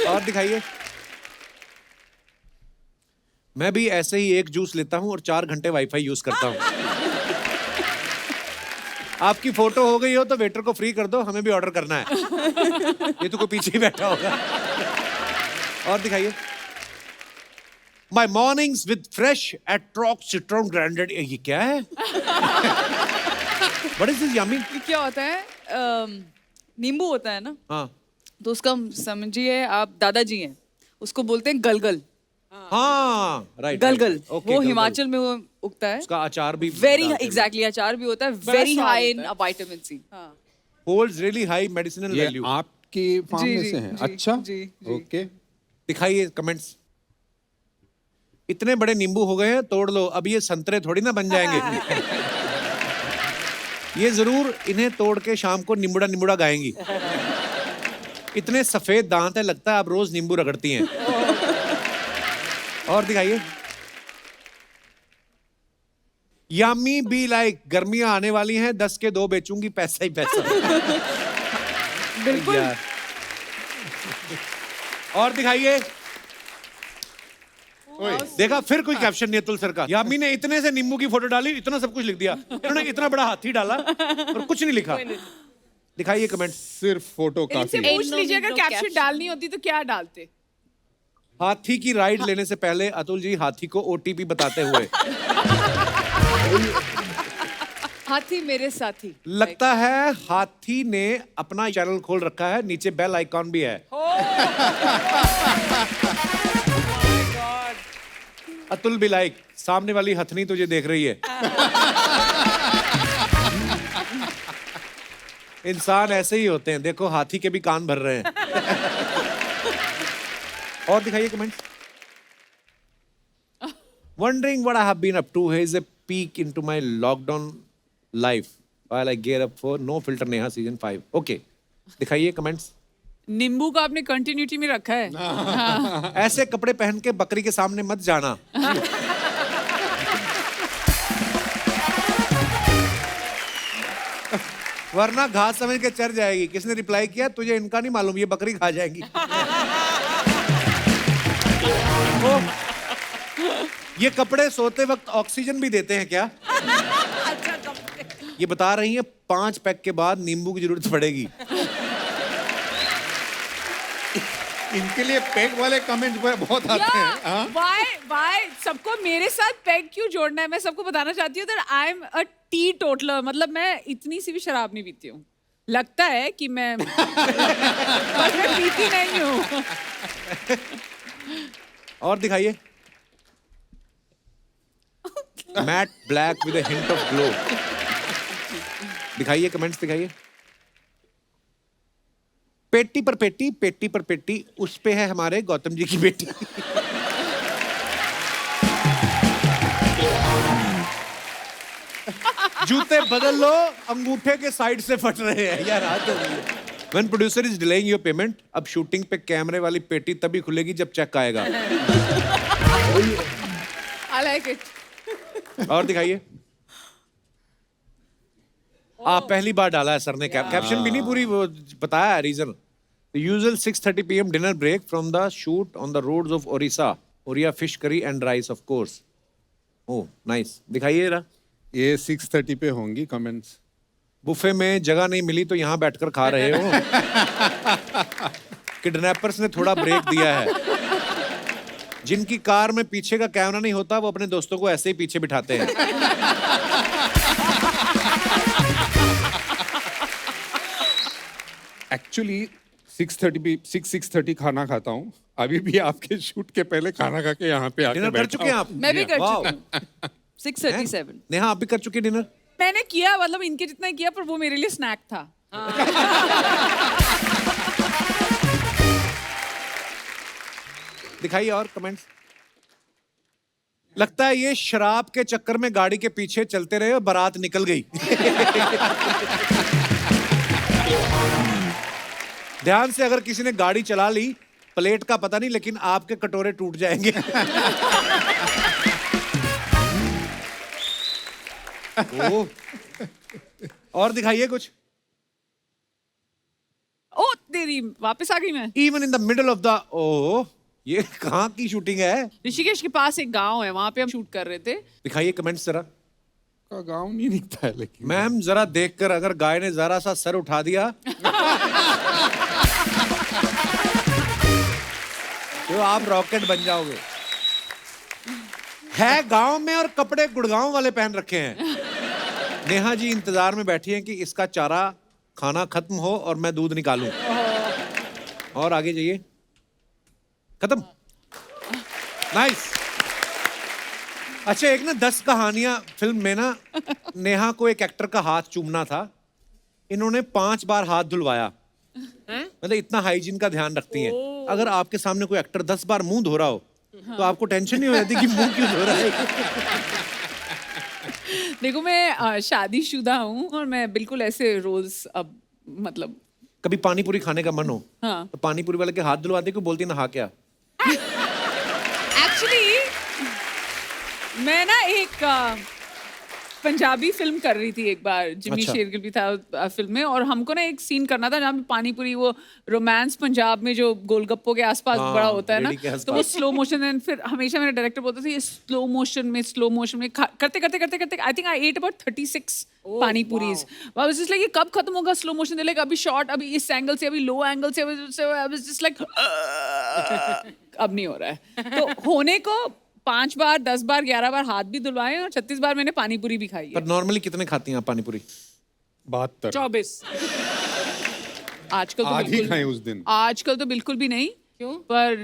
और दिखाइए। मैं भी ऐसे ही एक जूस लेता हूं और 4 घंटे वाईफाई यूज करता हूं। आपकी फोटो हो गई हो तो वेटर को फ्री कर दो, हमें भी ऑर्डर करना है। ये तो कोई पीछे ही बैठा होगा। और दिखाइए। माई मॉर्निंग्स विद फ्रेश एट्रॉक्स सिट्रॉन ग्राइंडेड। ये क्या है? What is this yummy? ये क्या होता है? नींबू होता है ना, हाँ तो उसका समझिए आप दादाजी हैं, उसको बोलते हैं गलगल। हाँ, राइट। गलगल वो हिमाचल में वो उगता है। उसका अचार भी वेरी एग्जैक्टली, अचार भी होता है, very high in vitamin C. Holds really high medicinal ये वैल्यू। आपके फार्म जी, में जी, से हैं? जी, अच्छा, जी, जी। ओके। दिखाइए कमेंट्स। इतने बड़े नींबू हो गए हैं, तोड़ लो। अब ये संतरे थोड़ी ना बन जाएंगे। ये जरूर इन्हें तोड़ के शाम को निम्बुड़ा निम्बुड़ा गाएंगी। इतने सफेद दांत है, लगता है आप रोज नींबू रगड़ती हैं। और दिखाइए। यामी बी लाइक, गर्मियां आने वाली हैं, 10 के 2 बेचूंगी, पैसा ही पैसा। बिल्कुल। यार। और दिखाइए। देखा, फिर कोई कैप्शन नहीं अतुल सर का। यामी ने इतने से नींबू की फोटो डाली, इतना सब कुछ लिख दिया। इन्होंने इतना बड़ा हाथी डाला और कुछ नहीं लिखा। दिखाइए कमेंट। सिर्फ फोटो इनसे काफी। पूछ लीजिए अगर कैप्शन डालनी होती तो क्या डालते? हाथी की राइड लेने से पहले अतुल जी हाथी को OTP बताते हुए। हाथी मेरे साथी। लगता है हाथी ने अपना चैनल खोल रखा है, नीचे बेल आइकॉन भी है। अतुल भी लाइक, सामने वाली हथनी तुझे देख रही है। इंसान ऐसे ही होते हैं, देखो हाथी के भी कान भर रहे हैं। और दिखाइए comment. Wondering what I have been up to. Here's a peek into my lockdown life while I gear up for No Filter Neha season 5. Okay. दिखाइए कमेंट्स। नींबू का आपने कंटिन्यूटी में रखा है। ऐसे कपड़े पहन के बकरी के सामने मत जाना। वरना घास समझ के चढ़ जाएगी। किसने रिप्लाई किया? तुझे इनका नहीं मालूम, ये बकरी खा जाएगी। ये कपड़े सोते वक्त ऑक्सीजन भी देते हैं क्या? अच्छा कपड़े। ये बता रही है 5 पैक के बाद नींबू की जरूरत पड़ेगी। इनके लिए पैक वाले कमेंट बहुत आते हैं। हाँ? Why सबको मेरे साथ पैक क्यों जोड़ना है? मैं सबको बताना चाहती हूँ that I am a teetotaler, मतलब मैं इतनी सी भी शराब नहीं पीती हूँ। लगता है कि मैं पर मैं पीती नहीं हूँ। और दिखाइए। Matte black with a hint of glow. दिखाइए, कमेंट्स दिखाइए। पेटी पर पेटी, पेटी पर पेटी, उस पे है हमारे गौतम जी की बेटी। जूते बदल लो, अंगूठे के साइड से फट रहे हैं यार। आज When producer is delaying your payment, अब शूटिंग पे कैमरे वाली पेटी तभी खुलेगी जब चेक आएगा। I like it. और दिखाइए। आप पहली बार डाला है सर ने कैप्शन भी नहीं पूरी वो बताया है reason. The usual 6:30 p.m. dinner break from the shoot on the roads of Orissa. Oriya fish curry and rice of course. Oh, nice. दिखाइए जरा। ये 6:30 पे होंगी कमेंट्स। बुफे में जगह नहीं मिली तो यहाँ बैठकर खा रहे हो। किडनैपर्स ने थोड़ा ब्रेक दिया है। जिनकी कार में पीछे का कैमरा नहीं होता वो अपने दोस्तों को ऐसे ही पीछे बिठाते हैं। एक्चुअली 6:30 खाना खाता हूँ। अभी भी आपके शूट के पहले खाना खा के यहाँ पे आके डिनर कर बैठा चुके हैं आप? मैं भी कर वाओ। चुकी हूँ 6:37। नेहा आप भी कर चुके डिनर? मैंने किया, मतलब इनके जितना ही किया, पर वो मेरे लिए स्नैक था। दिखाइए और कमेंट्स। लगता है ये शराब के चक्कर में गाड़ी के पीछे चलते रहे और बारात निकल गई। ध्यान से, अगर किसी ने गाड़ी चला ली, प्लेट का पता नहीं लेकिन आपके कटोरे टूट जाएंगे। ओह। और दिखाइए कुछ। ओ तेरी, वापस आ गई मैं। Even in the middle of the, oh ये कहाँ की शूटिंग है? ऋषिकेश के पास एक गांव है, वहां पे हम शूट कर रहे थे। दिखाइए कमेंट्स जरा। का गाँव नहीं दिखता है लेकिन। मैम जरा देखकर, अगर गाय ने जरा सा सर उठा दिया तो आप रॉकेट बन जाओगे। है गांव में और कपड़े गुड़गांव वाले पहन रखे हैं। नेहा जी इंतजार में बैठी हैं कि इसका चारा खाना खत्म हो और मैं दूध निकालूं। और आगे जाइए। खत्म। नाइस। अच्छा, एक ना 10 कहानियां फिल्म में ना नेहा को एक एक्टर का हाथ चूमना था। इन्होंने 5 बार हाथ धुलवाया। मतलब इतना हाइजीन का ध्यान रखती हैं। अगर आपके सामने कोई एक्टर 10 बार मुंह धो रहा हो तो आपको टेंशन नहीं हो जाती कि मुंह क्यों धो रहा है? देखो मैं शादीशुदा हूँ और मैं बिल्कुल ऐसे रोल्स अब मतलब। कभी पानी पूरी खाने का मन हो हाँ। तो पानी पूरी वाले के हाथ धुलवाते क्यों बोलती नहा क्या? एक्चुअली मैं ना एक पंजाबी फिल्म कर रही थी एक बार, जिमी अच्छा। शेरगिल भी था फिल्म में, और हमको ना एक सीन करना था जहाँ पे पानी पूरी, वो रोमांस पंजाब में जो गोलगप्पों के आसपास हाँ, बड़ा होता है ना, रेडी के आसपास। तो वो स्लो मोशन। एंड फिर हमेशा मेरा डायरेक्टर बोलता था ये स्लो मोशन में करते करते करते करते I think I at about 36 पानी puris. I was just like ये कब खत्म होगा स्लो मोशन, लाइक अभी शॉर्ट, अभी इस एंगल से, अभी लो एंगल से, आई वाज जस्ट लाइक अब नहीं हो रहा है। तो होने को 5 बार 10 बार 11 बार हाथ भी धुलवाए और 36 बार मैंने पानी पूरी भी खाई है। पर नॉर्मली कितने खाती हैं आप पानी पूरी? 72। 24। आजकल तो आधी बिल्कुल, खाएं उस दिन। आजकल तो बिल्कुल भी नहीं। क्यों? पर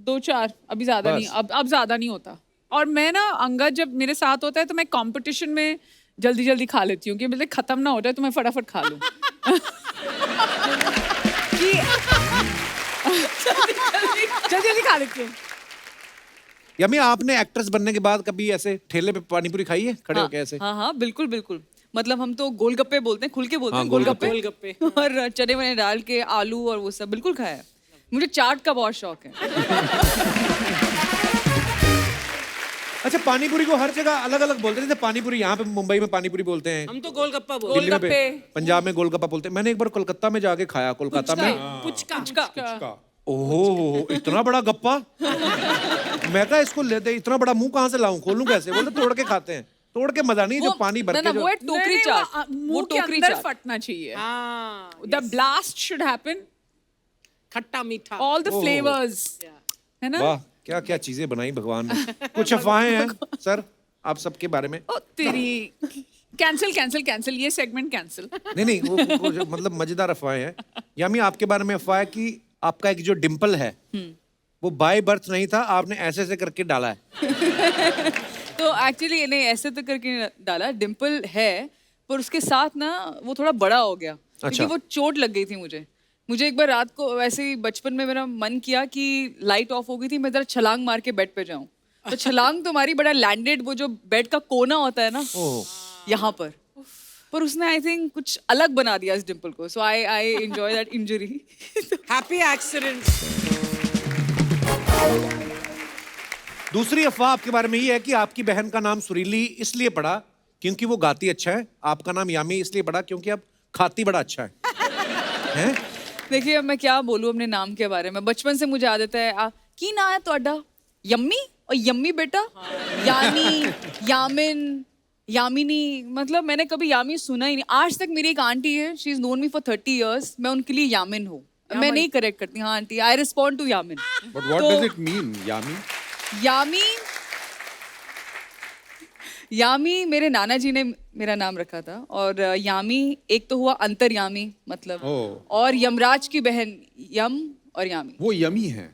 2-4 अभी ज्यादा बस। नहीं, अब ज्यादा नहीं होता। और मैं ना अंगद जब मेरे साथ होता है तो मैं कंपटीशन में जल्दी जल्दी खा लेती हूँ कि मतलब खत्म ना हो जाए तो मैं फटाफट खा लूँ। जल्दी जल्दी खा लेती हूँ। यमी, आपने एक्ट्रेस बनने के बाद कभी ऐसे ठेले पे पानी पूरी खाई है खड़े होके ऐसे? हाँ हाँ बिल्कुल बिल्कुल। मतलब हम तो गोलगप्पे बोलते हैं, खुल के बोलते हाँ, हैं गोलगप्पे। और चने वने डाल के आलू और वो सब बिल्कुल खाया है। मुझे चाट का बहुत शौक है। अच्छा, पानी पूरी को हर जगह अलग अलग बोलते हैं। जैसे पानी पूरी यहाँ पे मुंबई में पानी पूरी बोलते हैं, हम तो गोलगप्पा बोलते दिल्ली में पंजाब में गोलगप्पा बोलते हैं। मैंने एक बार कोलकाता में जाके खाया, कोलकाता में पुचका। पुचका। ओहो, इतना बड़ा गप्पा। मैं कहा इसको लेते, इतना बड़ा मुंह कहाँ से लाऊं, खोलूं कैसे? बोले तोड़ के खाते हैं। तोड़ के मजा नहीं, जो पानी भर के वो जो है टोकरी चाट, वो मुंह के टोकरी अंदर चाट। फटना चाहिए। हाँ, द ब्लास्ट शुड हैपन, खट्टा मीठा। ऑल द फ्लेवर्स, है ना? वाह, क्या क्या चीजें बनाई भगवान ने। कुछ अफवाहें हैं सर आप सबके बारे में? ओ तेरी, कैंसिल कैंसिल कैंसिल, ये सेगमेंट कैंसिल। नहीं, वो जो मतलब मजेदार अफवाहें हैं। यामी आपके बारे में अफवाह है कि आपका एक जो डिम्पल है वो बाय बर्थ नहीं था, आपने ऐसे ऐसे करके डाला है। तो एक्चुअली नहीं ऐसे तो करके डाला, डिम्पल है पर उसके साथ ना वो थोड़ा बड़ा हो गया, अच्छा। क्योंकि वो चोट लग गई थी मुझे एक बार रात को वैसे ही बचपन में मेरा मन किया कि लाइट ऑफ हो गई थी, मैं जरा छलांग मार के बेड पे जाऊं, तो छलांग तो मारी, बड़ा लैंडेड वो जो बेड का कोना होता है ना यहाँ पर उसने आई थिंक कुछ अलग बना दिया इस डिम्पल को, so I enjoy that injury. Happy accident. दूसरी अफवाह आपके बारे में ये है कि आपकी बहन का नाम सुरीली इसलिए पड़ा क्योंकि वो गाती अच्छा है, आपका नाम यामी इसलिए पड़ा क्योंकि आप खाती बड़ा अच्छा है? देखिए अब मैं क्या बोलूँ अपने नाम के बारे में, बचपन से मुझे आदत है की ना है तोड़ा यम्मी और यम्मी बेटा, यानी यामिन यामिनी, मतलब मैंने कभी यामी सुना ही नहीं आज तक। मेरी एक आंटी है, she is known me for 30 years, मैं उनके लिए यामिन हूँ, मैं नहीं करेक्ट करती। हाँ aunty, I respond to Yamin. But what does it mean Yami? Yami मेरे नाना जी ने मेरा नाम रखा था, और यामी एक तो हुआ अंतर्यामी मतलब, और यमराज की बहन यम और यामी, वो यमी है।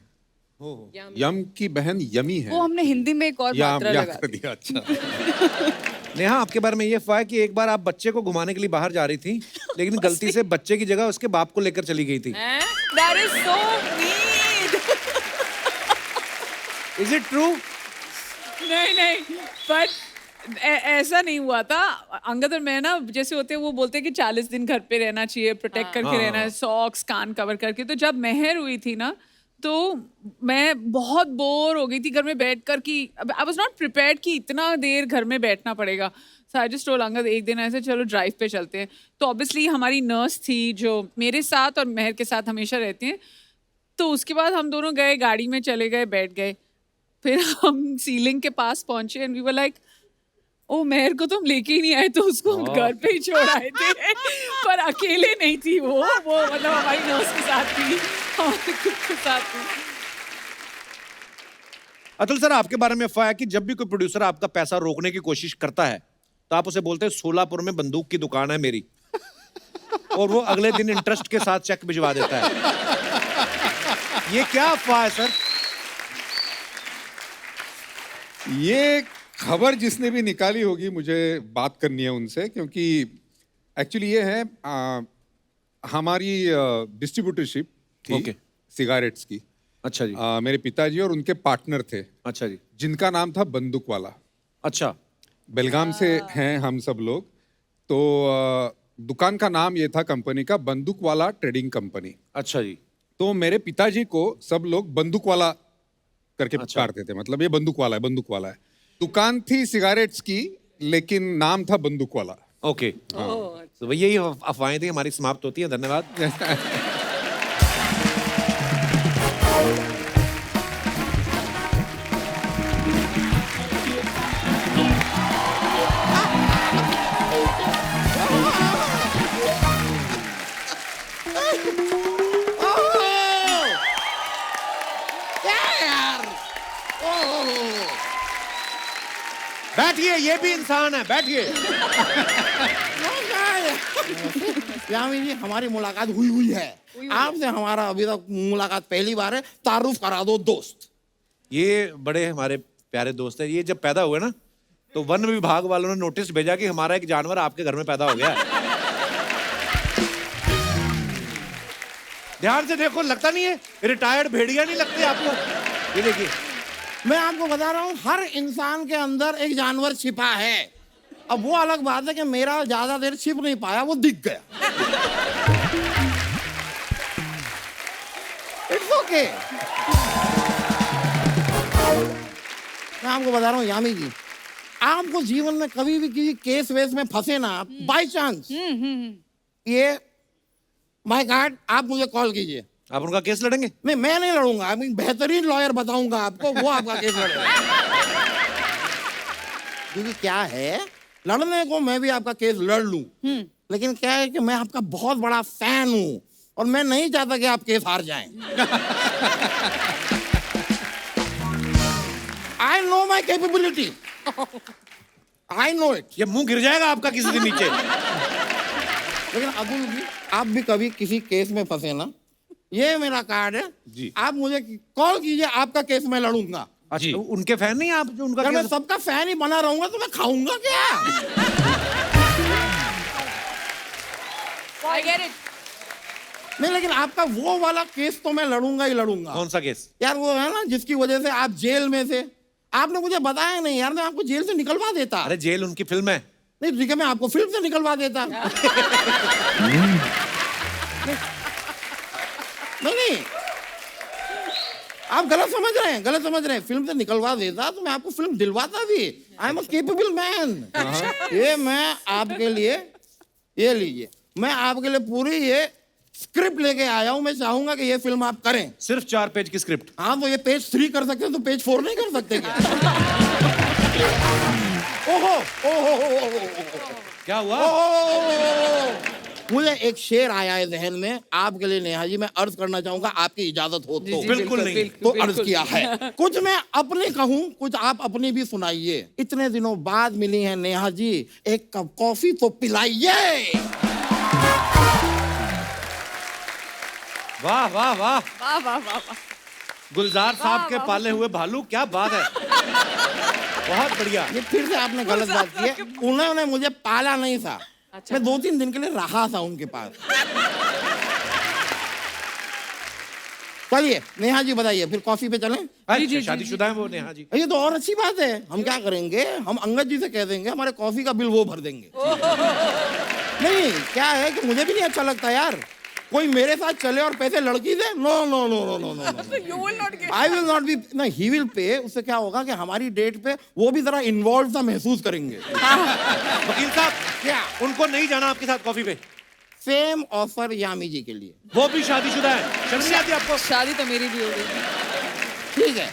यम की बहन यमी है। वो हमने हिंदी में एक और मात्रा लगा कर दिया। अच्छा। नेहा आपके बारे में ये अफवाह है कि एक बार आप बच्चे को घुमाने के लिए बाहर जा रही थी, लेकिन गलती से बच्चे की जगह उसके बाप को लेकर चली गई थी। That is so mean. Is it true? नहीं, बट ऐसा नहीं हुआ था। अंगद और मैं ना जैसे होते हैं वो बोलते हैं कि 40 दिन घर पे रहना चाहिए, प्रोटेक्ट करके रहना है, सॉक्स कान कवर करके। तो जब मेहर हुई थी ना तो मैं बहुत बोर हो गई थी घर में बैठ कर कि आई वाज नॉट प्रिपेयर्ड कि इतना देर घर में बैठना पड़ेगा। सो आई जस्ट टोल्ड अंगद एक दिन ऐसे चलो ड्राइव पे चलते हैं। तो ऑब्वियसली हमारी नर्स थी जो मेरे साथ और मेहर के साथ हमेशा रहती हैं, तो उसके बाद हम दोनों गए, गाड़ी में चले गए, बैठ गए। फिर हम सीलिंग के पास पहुंचे and we were like oh Mehar को तो हम लेके ही नहीं आए, तो उसको हम घर पे ही छोड़ आए थे। पर अकेले नहीं थी वो मतलब हमारी नर्स के साथ थी, हमारे खुद के साथ थी। अतुल सर आपके बारे में अफवाह है कि जब भी कोई प्रोड्यूसर आपका पैसा रोकने की कोशिश करता है तो आप उसे बोलते हैं सोलापुर में बंदूक की दुकान है मेरी, और वो अगले दिन इंटरेस्ट के साथ चेक भिजवा देता है। ये क्या अफवाह है सर? ये खबर जिसने भी निकाली होगी मुझे बात करनी है उनसे, क्योंकि एक्चुअली ये है हमारी डिस्ट्रीब्यूटरशिप थी Okay. सिगारेट्स की। अच्छा जी। मेरे पिताजी और उनके पार्टनर थे, अच्छा जी। जिनका नाम था बंदूक वाला। अच्छा। बेलगाम से हैं हम सब लोग। तो दुकान का नाम ये था कंपनी का, बंदूक वाला ट्रेडिंग कंपनी। अच्छा जी। तो मेरे पिताजी को सब लोग बंदूक वाला करके पुकारते थे, मतलब ये बंदूक वाला है, बंदूक वाला है। दुकान थी सिगारेट्स की, लेकिन नाम था बंदूक वाला। ओके। तो भैया यही अफवाहें थी, हमारी समाप्त होती है। धन्यवाद। बैठिए, ये भी इंसान है, बैठिए। यामी जी हमारी मुलाकात हुई है आपसे, हमारा अभी तक मुलाकात पहली बार है, तारुफ करा दो दोस्त। ये बड़े हमारे प्यारे दोस्त हैं। ये जब पैदा हुए ना तो वन विभाग वालों ने नोटिस भेजा कि हमारा एक जानवर आपके घर में पैदा हो गया है। ध्यान से देखो, लगता नहीं है रिटायर्ड भेड़िया नहीं लगते आपको? ये देखिए, मैं आपको बता रहा हूँ हर इंसान के अंदर एक जानवर छिपा है। अब वो अलग बात है कि मेरा ज्यादा देर छिप नहीं पाया, वो दिख गया। It's okay. मैं आपको बता रहा हूँ यामी जी, आपको जीवन में कभी भी किसी केस वेस में फंसे ना बाय चांस, ये माय गॉड, आप मुझे कॉल कीजिए, आप उनका केस लड़ेंगे? नहीं, मैं नहीं लड़ूंगा, मैं बेहतरीन लॉयर बताऊंगा आपको, वो आपका केस लड़ेगा। क्योंकि क्या है, लड़ने को मैं भी आपका केस लड़ लूं, लेकिन क्या है कि मैं आपका बहुत बड़ा फैन हूं और मैं नहीं चाहता कि आप केस हार जाएं। I know my capability, I know it. ये मुंह गिर जाएगा आपका किसी दिन नीचे। लेकिन अतुल जी, आप भी कभी किसी केस में फंसे ना, ये मेरा कार्ड है जी। आप मुझे कॉल कीजिए, आपका केस मैं लड़ूंगा। अच्छा, तो उनके फैन नहीं आप जो उनका अगर मैं केस... सबका फैन ही बना रहूंगा तो मैं खाऊंगा क्या? I get it. नहीं, लेकिन आपका वो वाला केस तो मैं लड़ूंगा ही लड़ूंगा। कौन सा केस? यार वो है ना जिसकी वजह से आप जेल में थे, आपने मुझे बताया नहीं यार, मैं आपको जेल से निकलवा देता। अरे जेल उनकी फिल्म है। नहीं ठीक है, मैं आपको फिल्म से निकलवा देता। नहीं, आप गलत समझ रहे हैं, गलत समझ रहे हैं। फिल्म से निकलवा देता तो मैं आपको फिल्म दिलवाता भी। I am a capable man. ये मैं आपके लिए, ये लीजिए, मैं आपके लिए पूरी ये स्क्रिप्ट लेके आया हूं। मैं चाहूंगा कि ये फिल्म आप करें। सिर्फ 4 पेज की स्क्रिप्ट? हाँ, तो ये पेज 3 कर सकते हैं, तो पेज 4 नहीं कर सकते क्या? ओहो, ओहो, क्या हुआ? मुझे एक शेर आया है जहन में, आपके लिए नेहा जी, मैं अर्ज करना चाहूंगा, आपकी इजाजत हो तो। बिल्कुल नहीं। तो अर्ज किया है। कुछ मैं अपने कहूं, कुछ आप अपनी भी सुनाइए। इतने दिनों बाद मिली है नेहा जी, एक कप कॉफी तो पिलाइए। वाह वाह वाह, वाह वाह वाह वाह। गुलजार साहब के पाले हुए भालू, क्या बात है। बहुत बढ़िया। ये फिर से आपने गलत बात की है। उन्होंने मुझे पाला नहीं था, मैं 2-3 दिन के लिए रहा था उनके पास। चलिए नेहा जी बताइए, फिर कॉफी पे चलें? अच्छा, शादीशुदा है वो नेहा जी? ये तो और अच्छी बात है। हम क्या करेंगे, हम अंगद जी से कह देंगे हमारे कॉफी का बिल वो भर देंगे। नहीं, क्या है कि मुझे भी नहीं अच्छा लगता यार, कोई मेरे साथ चले और पैसे लड़की दे। No no no no no no, I will not be. ना, ही विल पे। उससे क्या होगा कि हमारी डेट पे वो भी जरा इन्वॉल्व सा महसूस करेंगे। वकील साहब, क्या उनको नहीं जाना आपके साथ कॉफी पे? सेम ऑफर यामी जी के लिए। वो भी शादीशुदा है, शर्म नहीं आती आपको? शादी तो मेरी भी हो गई। ठीक है,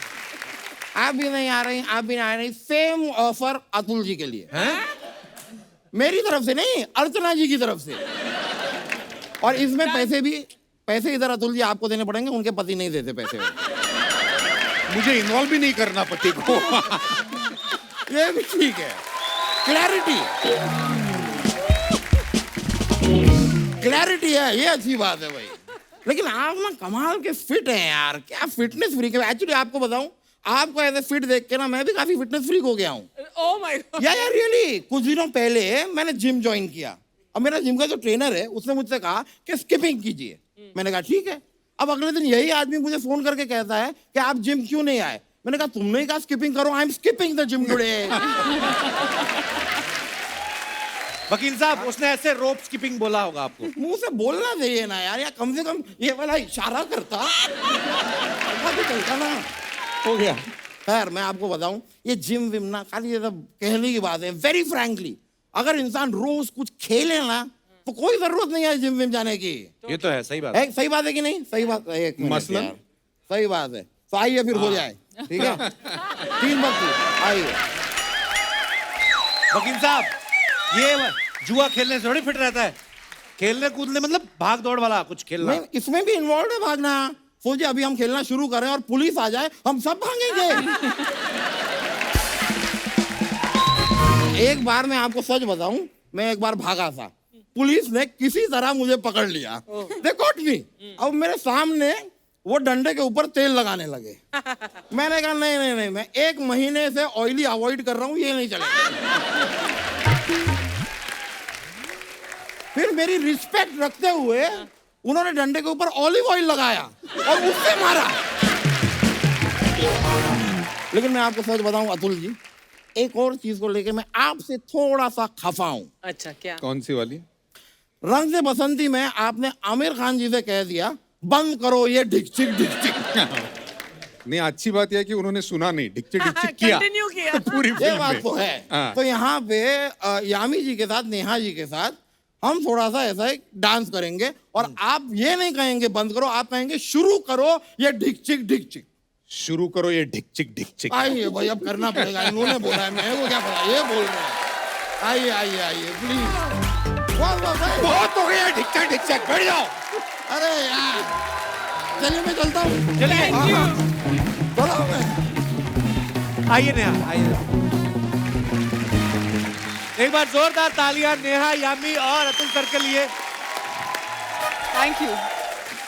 आप भी नहीं आ रही, आप भी नहीं आ रही। सेम ऑफर अतुल जी के लिए। हैं? मेरी तरफ से नहीं, अर्चना जी की तरफ से। और इसमें पैसे इधर अतुल जी आपको देने पड़ेंगे, उनके पति नहीं देते पैसे। मुझे इन्वॉल्व भी नहीं करना पति को। ये भी ठीक है। क्लैरिटी है, ये अच्छी बात है भाई। लेकिन आप ना कमाल के फिट हैं यार, क्या फिटनेस फ्रीक है। एक्चुअली आपको बताऊं, आपको ऐसे फिट देख के ना मैं भी काफी फिटनेस फ्रीक हो गया हूँ। Oh my God. यार रियली, कुछ दिनों पहले मैंने जिम ज्वाइन किया। अब मेरा जिम का जो ट्रेनर है उसने मुझसे कहा कि स्किपिंग कीजिए। मैंने कहा ठीक है। अब अगले दिन यही आदमी मुझे फोन करके कहता है कि आप जिम क्यों नहीं आए। मैंने कहा तुमने ही कहा स्किपिंग करो, I am skipping the gym today. वकील साहब, उसने ऐसे रोप स्किपिंग बोला होगा आपको? मुंह से बोलना चाहिए ना यार, या कम से कम ये वाला इशारा करता तो चलता ना। हो गया। खैर मैं आपको बताऊं, ये जिम विम ना खाली ये सब कहने की बात है। वेरी फ्रैंकली, अगर इंसान रोज कुछ खेले ना तो कोई जरूरत नहीं है जिम विम जाने की। ये तो है, सही बात है। सही बात है कि नहीं? सही बात है। एक मिनट मसलन? यार, सही बात है। तो आइए फिर हो जाए, ठीक है? 3 वक्त आइए। वकील साहब, ये जुआ खेलने से थोड़ी फिट रहता है। खेलने कूदने मतलब भाग दौड़ वाला कुछ खेलना। नहीं, इसमें भी इन्वॉल्व है भागना। सोचिए अभी हम खेलना शुरू करें और पुलिस आ जाए, हम सब भागेंगे। एक बार मैं आपको सच बताऊं, मैं एक बार भागा था, पुलिस ने किसी तरह मुझे पकड़ लिया। They caught me. अब मेरे सामने वो डंडे के ऊपर तेल लगाने लगे। मैंने कहा नहीं नहीं नहीं, मैं 1 महीने से ऑयली अवॉइड कर रहा हूं, ये नहीं चलेगा। फिर मेरी रिस्पेक्ट रखते हुए उन्होंने डंडे के ऊपर ऑलिव ऑयल लगाया और उससे मारा। लेकिन मैं आपको सच बताऊं अतुल जी, एक और चीज को लेकर मैं आपसे थोड़ा सा खफा हूं। अच्छा, क्या? कौन सी वाली? रंग से बसंती में आपने आमिर खान जी से कह दिया बंद करो ये ढिकचिक ढिकचिक। नहीं, अच्छी बात यह है कि उन्होंने सुना नहीं, ढिकचिक ढिकचिक किया। Continue किया। पूरी ये फिल्म बात में। तो है। हाँ। तो यहाँ पे यामी जी के साथ, नेहा जी के साथ हम थोड़ा सा ऐसा एक डांस करेंगे और आप ये नहीं कहेंगे बंद करो, आप कहेंगे शुरू करो ये ढिक चिक ढिक चिक। शुरू करो ये ढिक चिक। आइए भाई, अब करना पड़ेगा, इन्होंने बोला है, मैं वो क्या पता, ये बोल रहे हैं। आइए आइए आइए प्लीज। बहुत हो गया ढिक चिक, बैठ जाओ। अरे यार, चलिए मैं चलता हूँ। चलिए। चलो मैं। आइए नेहा, आइए। एक बार जोरदार तालियां नेहा, यामी और अतुल सर के लिए। Thank you.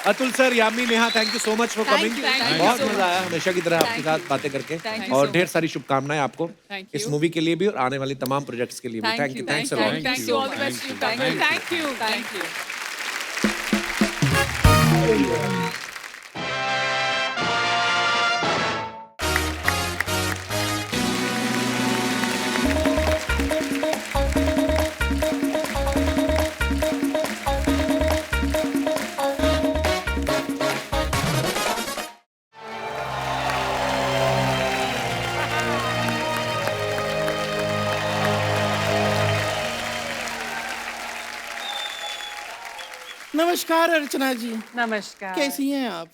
Atul sir, Yami, Neha, thank you so much for Thank coming. you, thank you बहुत so मजा आया हमेशा की तरह आपके Thank साथ you. बातें करके, Thank you और so ढेर much. सारी शुभकामनाएं आपको Thank इस you. मूवी के लिए भी और आने वाली तमाम प्रोजेक्ट्स के लिए भी। Thank you, thanks a lot. Thank you. All the best to you. Thank you. Thank you. नमस्कार अर्चना जी, नमस्कार। कैसी हैं आप?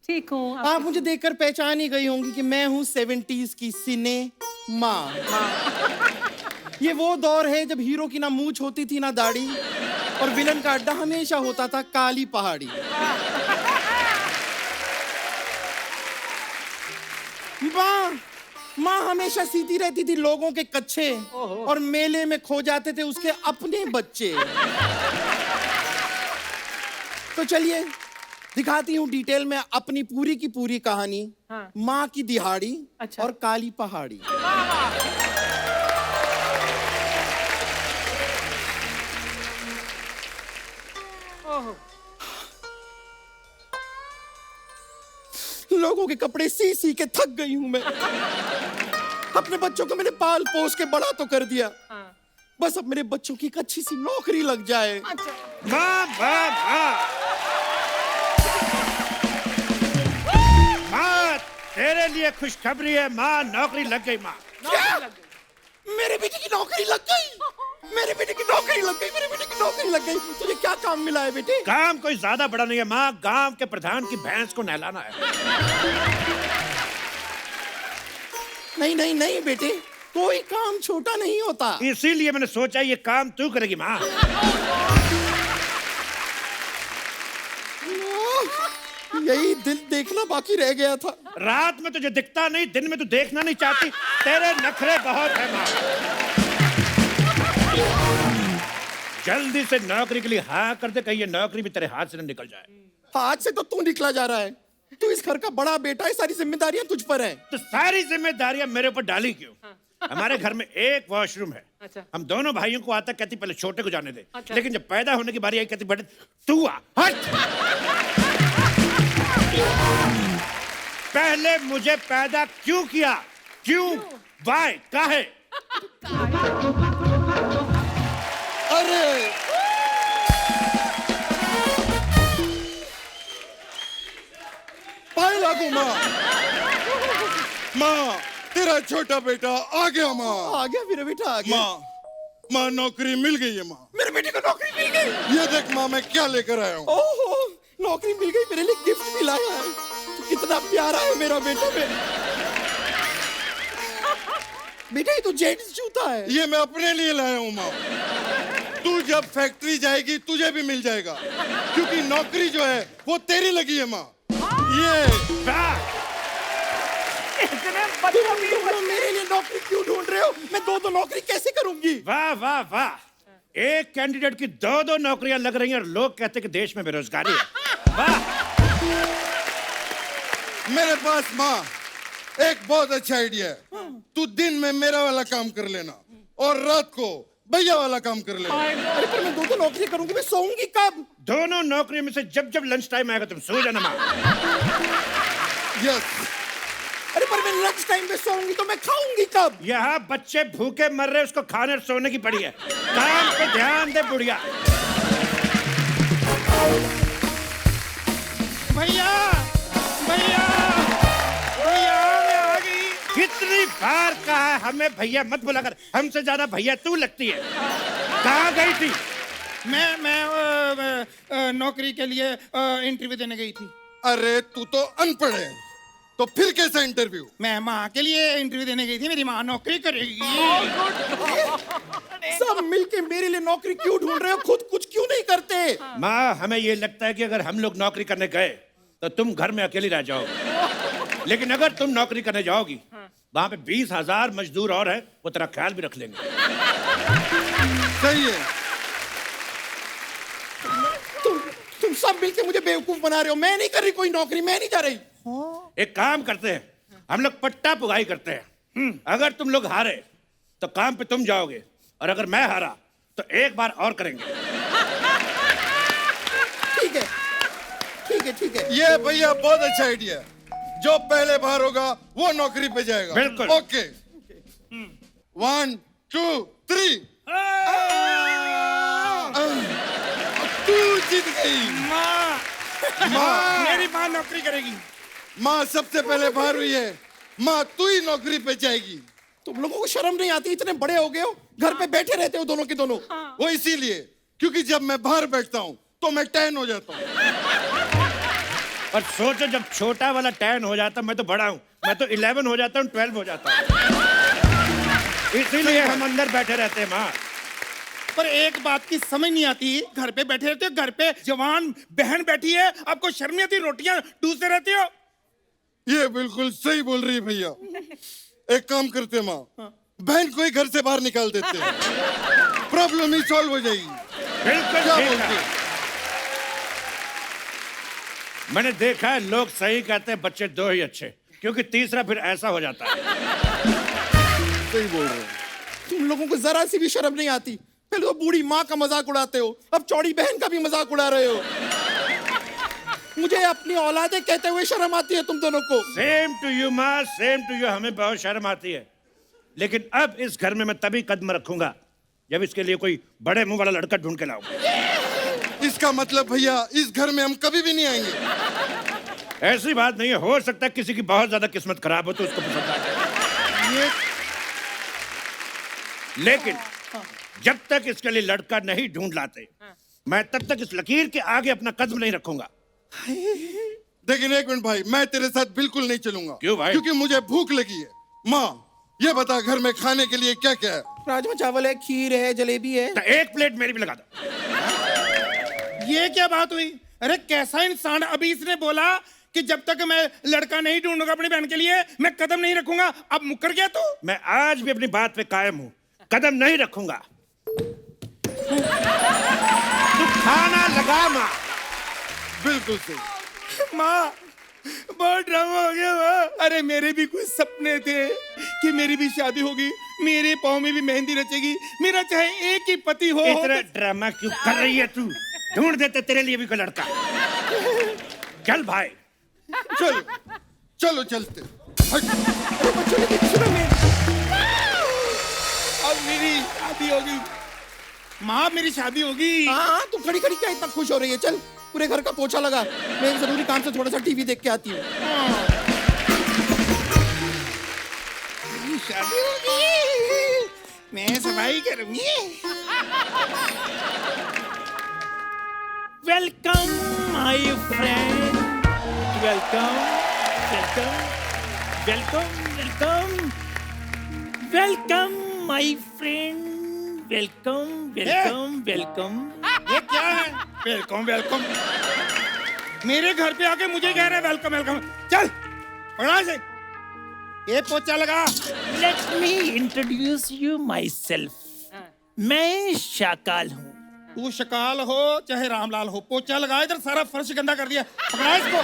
ठीक हूँ। आप मुझे देखकर पहचान ही गई होंगी कि मैं हूँ 70s की सिने माँ। ये वो दौर है जब हीरो की ना मूंछ होती थी ना दाढ़ी, और विलन का अड्डा हमेशा होता था काली पहाड़ी। माँ हमेशा सीती रहती थी लोगों के कच्चे, और मेले में खो जाते थे उसके अपने बच्चे। तो चलिए दिखाती हूँ डिटेल में अपनी पूरी की पूरी कहानी। हाँ। माँ की दिहाड़ी अच्छा। और काली पहाड़ी। लोगों के कपड़े सी सी के थक गई हूं मैं। अपने बच्चों को मैंने पाल पोस के बड़ा तो कर दिया, बस अब मेरे बच्चों की एक अच्छी सी नौकरी लग जाए। माँ माँ माँ माँ, तेरे लिए खुशखबरी है माँ, नौकरी लग गई माँ। क्या? मेरे बेटे की नौकरी लग गई? मेरे बेटे की नौकरी लग गई? मेरे बेटे की नौकरी लग गई? तुझे क्या काम मिला है बेटे? काम कोई ज्यादा बड़ा नहीं है माँ, गांव के प्रधान की भैंस को नहलाना है। नहीं नहीं नहीं बेटे, कोई काम छोटा नहीं होता। इसीलिए मैंने सोचा ये काम तू करेगी माँ। यही दिल देखना बाकी रह गया था। रात में तुझे दिखता नहीं, दिन में तू देखना नहीं चाहती, तेरे नखरे बहुत है माँ। जल्दी से नौकरी के लिए हाँ कर दे, कहीं ये नौकरी भी तेरे हाथ से न निकल जाए। हाथ से तो तू निकला जा रहा है, तू इस घर का बड़ा बेटा है, सारी जिम्मेदारियां तुझ पर हैं। तो सारी जिम्मेदारियां मेरे ऊपर डाली क्यों? हमारे घर में एक वॉशरूम है। अच्छा। हम दोनों भाइयों को आता कहती पहले छोटे को जाने दे, लेकिन जब पैदा होने की बारी आई कहती बेटे तू आ, हट। पहले मुझे पैदा क्यों किया? क्यों? वाई? काहे? अरे पाए लागू माँ। माँ, तेरा छोटा बेटा आ गया माँ। आ गया मेरा बेटा, आ गया। माँ नौकरी मिल गई है माँ। मेरे बेटे को नौकरी मिल गई। ये देख माँ, मैं क्या लेकर आया हूँ। ओहो, नौकरी मिल गई, मेरे लिए गिफ्ट भी लाया है। तू कितना प्यारा है मेरा बेटा। बेटा ये तो जेंट्स जूता है। ये मैं अपने लिए लाया हूँ माँ। तू जब फैक्ट्री जाएगी तुझे भी मिल जाएगा, क्योंकि नौकरी जो है वो तेरी लगी है माँ। ये तुम मेरे लिए नौकरी क्यों ढूंढ रहे हो? मैं दो नौकरी कैसे करूंगी? वाह वाह वाह, एक कैंडिडेट की दो नौकरियां लग रही हैं और लोग कहते हैं कि देश में बेरोजगारी है। वाह। मेरे पास माँ एक बहुत अच्छा आइडिया है। तू दिन में मेरा वाला काम कर लेना और रात को भैया वाला काम कर लेना। अरे पर मैं दो नौकरी करूंगी, मैं सोऊंगी कब? दोनों नौकरियों में से जब जब लंच टाइम आएगा तुम सो जाना माँ। यस। अरे पर मैं लंच टाइम पे सोऊंगी तो मैं खाऊंगी कब? यहाँ बच्चे भूखे मर रहे, उसको खाने और सोने की पड़ी है। काम पे ध्यान दे बुढ़िया। भैया भैया भैया मैं आ गई। कितनी बार कहा हमें भैया मत बुलाकर, हमसे ज्यादा भैया तू लगती है। कहाँ गई थी? मैं नौकरी के लिए इंटरव्यू देने गई थी। अरे तू तो अनपढ़ है, तो फिर कैसा इंटरव्यू? मैं माँ के लिए इंटरव्यू देने गई थी, मेरी माँ नौकरी करेगी। सब मिलके मेरे लिए नौकरी क्यों ढूंढ रहे हो, खुद कुछ क्यों नहीं करते? माँ, हमें ये लगता है कि अगर हम लोग नौकरी करने गए तो तुम घर में अकेली रह जाओगी, लेकिन अगर तुम नौकरी करने जाओगी वहां पे 20,000 मजदूर और हैं, वो तेरा ख्याल भी रख लेंगे। सही है। तुम सब मिलके मुझे बेवकूफ बना रहे हो। मैं नहीं कर रही कोई नौकरी, मैं नहीं जा रही। एक काम करते हैं, हम लोग पट्टा पुगाई करते हैं। अगर तुम लोग हारे तो काम पे तुम जाओगे, और अगर मैं हारा तो एक बार और करेंगे। ठीक है, ठीक है, ठीक है। ये भैया बहुत अच्छा आइडिया है। जो पहले बाहर होगा वो नौकरी पे जाएगा। बिल्कुल। ओके। 1 2 3। तू जीत गई। माँ, मेरी माँ नौकरी करेगी। माँ सबसे पहले बाहर हुई है, माँ तू ही नौकरी पे जाएगी। तुम लोगों को शर्म नहीं आती? इतने बड़े हो गए हो, घर पे बैठे रहते हो दोनों के दोनों। वो इसीलिए क्योंकि जब मैं बाहर बैठता हूँ तो मैं टैन हो जाता हूँ। और सोचो, जब छोटा वाला 10 हो जाता, मैं तो बड़ा हूँ, मैं तो 11 हो जाता हूँ, 12 हो जाता हूँ। इसीलिए हम अंदर बैठे रहते हैं माँ। पर एक बात की समझ नहीं आती, घर पे बैठे रहते हो, घर पे जवान बहन बैठी है, आपको शर्म नहीं आती? रोटियां टूसते रहते हो। ये बिल्कुल सही बोल रही है भैया। एक काम करते हैं माँ, बहन को ही घर से बाहर निकाल देते हैं, प्रॉब्लम ही सॉल्व हो जाएगी। बिल्कुल क्या ठीक बोलते है। हैं? मैंने देखा है, लोग सही कहते हैं, बच्चे 2 ही अच्छे, क्योंकि तीसरा फिर ऐसा हो जाता है। सही बोल रहे हो। तुम लोगों को जरा सी भी शर्म नहीं आती? पहले तो बूढ़ी माँ का मजाक उड़ाते हो, अब चौड़ी बहन का भी मजाक उड़ा रहे हो। मुझे अपनी औलादे कहते हुए शर्म आती है तुम दोनों को। सेम टू यू माँ, सेम टू यू। हमें बहुत शर्म आती है, लेकिन अब इस घर में मैं तभी कदम रखूंगा जब इसके लिए कोई बड़े मुंह वाला लड़का ढूंढ के लाऊंगा। इसका मतलब भैया इस घर में हम कभी भी नहीं आएंगे। ऐसी बात नहीं है, हो सकता है किसी की बहुत ज्यादा किस्मत खराब हो तो उसको पसंद आ जाए, लेकिन जब तक इसके लिए लड़का नहीं ढूंढ लाते, मैं तब तक इस लकीर के आगे अपना कदम नहीं रखूंगा। लेकिन एक मिनट भाई, मैं तेरे साथ बिल्कुल नहीं चलूंगा। क्यों भाई? क्योंकि मुझे भूख लगी है। माँ, ये बता घर में खाने के लिए क्या क्या है? राजमा चावल है, खीर है, जलेबी है। तो एक प्लेट मेरी भी लगा दो। ये क्या बात हुई? अरे कैसा इंसान! अभी इसने बोला कि जब तक मैं लड़का नहीं ढूंढूंगा अपनी बहन के लिए मैं कदम नहीं रखूंगा। अब मुकर गया तू? मैं आज भी अपनी बात पे कायम हूं, कदम नहीं रखूंगा। तू खाना लगा माँ। बिल्कुल सही। माँ, बहुत ड्रामा हो गया माँ। अरे मेरे भी कुछ सपने थे कि मेरी भी शादी होगी, मेरे पाँव में भी मेहंदी रचेगी, मेरा चाहे एक ही पति हो। इतना ड्रामा क्यों कर रही है तू? ढूंढ देते तेरे लिए भी कोई लड़का। चल भाई, चलो चलो चलते। अब मेरी शादी होगी माँ, मेरी शादी होगी। हाँ, तू खड़ी खड़ी क्या इतना खुश हो रही है? चल पूरे घर का पोछा लगा, मैं एक जरूरी काम से थोड़ा सा टीवी देख के आती हूँ। शादी होगी, मैं सफाई करूंगी। Welcome my friend, welcome welcome welcome welcome welcome my friend, welcome welcome welcome. ये क्या है? Welcome welcome. मेरे घर पे आके मुझे कह रहे वेलकम वेलकम। चल पकड़ा से, ये पोछा लगा। Let me introduce you my self. मैं शाकाल हूँ। तू शकाल हो चाहे रामलाल हो, पोछा लगा। इधर सारा फर्श गंदा कर दिया, पकड़ा इसको।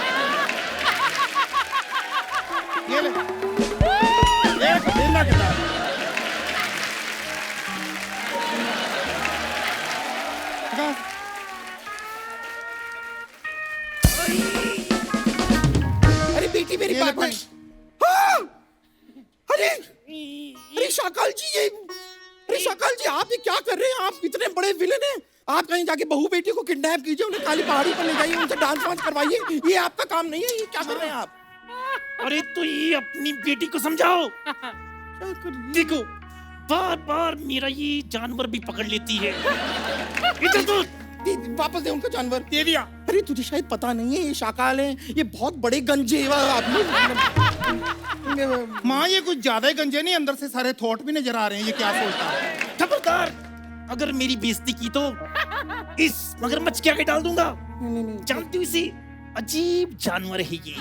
ये ले, एक गंदा किताब। अरे बेटी मेरी बात मान। हाँ! अरे अरे शाकाल जी, ये अरे शाकाल जी, आप ये क्या कर रहे हैं? आप इतने बड़े विलेन हैं। आप कहीं जाके बहू बेटी को किडनैप कीजिए, उन्हें काली पहाड़ी पर ले जाइए, उनसे डांस वांस करवाइए। ये आपका काम नहीं है। ये क्या कर रहे हैं आप? अरे तो ये अपनी बेटी को समझाओ। देखो, बार बार मेरा ये जानवर भी पकड़ लेती है। इधर तो वापस दे उनको जानवर। दे दिया। अरे तुझे शायद पता नहीं है, ये शाकाल है, ये बहुत बड़े गंजे आदमी। माँ ये कुछ ज्यादा ही गंजे नहीं, अंदर से सारे थॉट भी नजर आ रहे हैं, ये क्या सोचता है? खबरदार, अगर मेरी बेइज्जती की तो इस मगरमच्छ के आगे डाल दूंगा। जानती हूँ इसे, अजीब जानवर है ये।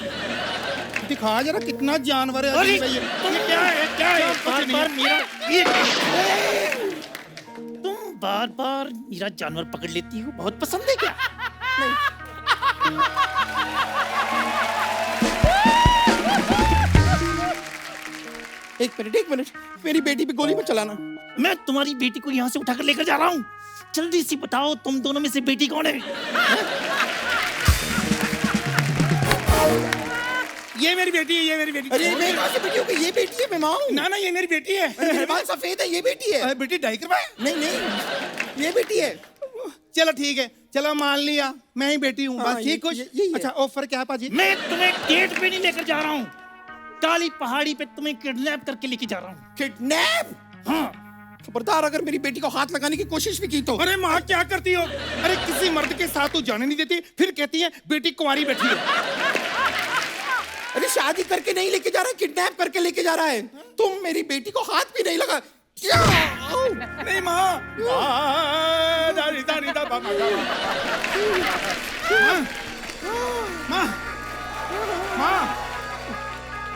दिखा जरा कितना जानवर है। अरे अजीब है ये। क्या है बार बार मेरा ये तुम बार बार मेरा जानवर पकड़ लेती हो, बहुत पसंद है क्या? एक मिनट, मेरी बेटी पे गोली मत चलाना। मैं तुम्हारी बेटी को यहाँ से उठाकर लेकर जा रहा हूँ। जल्दी से बताओ, तुम दोनों में से बेटी कौन है? ये मेरी बेटी है, ये मेरी बेटी। अरे मेरी कहाँ से बेटी होगी? ये बेटी है, मैं माँ हूँ। ना ये मेरी बेटी है। मेरे बाल सफेद है, ये बेटी है। अरे बेटी डाई करवाए? नहीं, ये बेटी है। चलो ठीक है, चलो मान लिया मैं ही बेटी हूँ। हाँ, बस ठीक कुछ। यही है। अच्छा ऑफर क्या है पाजी? मैं तुम्हें डेट पे नहीं लेकर जा रहा हूँ, काली पहाड़ी पे तुम्हें किडनैप करके लेके जा रहा हूँ। किडनैप? हाँ। खबरदार, अगर मेरी बेटी को हाथ लगाने की कोशिश भी की तो। अरे माँ क्या करती हो? अरे किसी मर्द के साथ तू जाने नहीं देती, फिर कहती है बेटी कुंवारी बैठी है। अरे शादी करके नहीं लेके जा रहा, किडनैप करके लेके जा रहा है। तुम मेरी बेटी को हाथ भी नहीं लगा। क्या? नहीं माँ। माँ,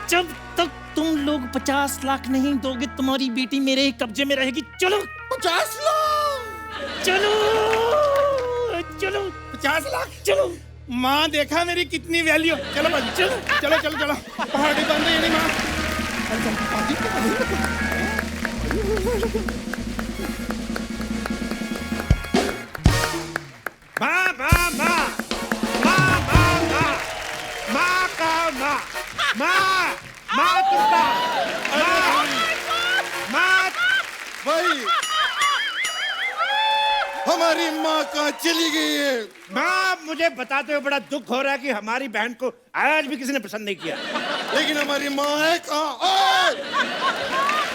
जब तक तुम लोग 50 लाख नहीं दोगे, तुम्हारी बेटी मेरे ही कब्जे में रहेगी। चलो 50 लाख? चलो चलो 50 लाख? चलो। माँ देखा मेरी कितनी वैल्यू। चलो बस, चलो पहाड़ी बंद है नहीं माँ। भाई हमारी माँ कहाँ चली गई है? माँ, मुझे बताते हुए बड़ा दुख हो रहा है कि हमारी बहन को आज भी किसी ने पसंद नहीं किया। लेकिन हमारी माँ है कहाँ? ओए!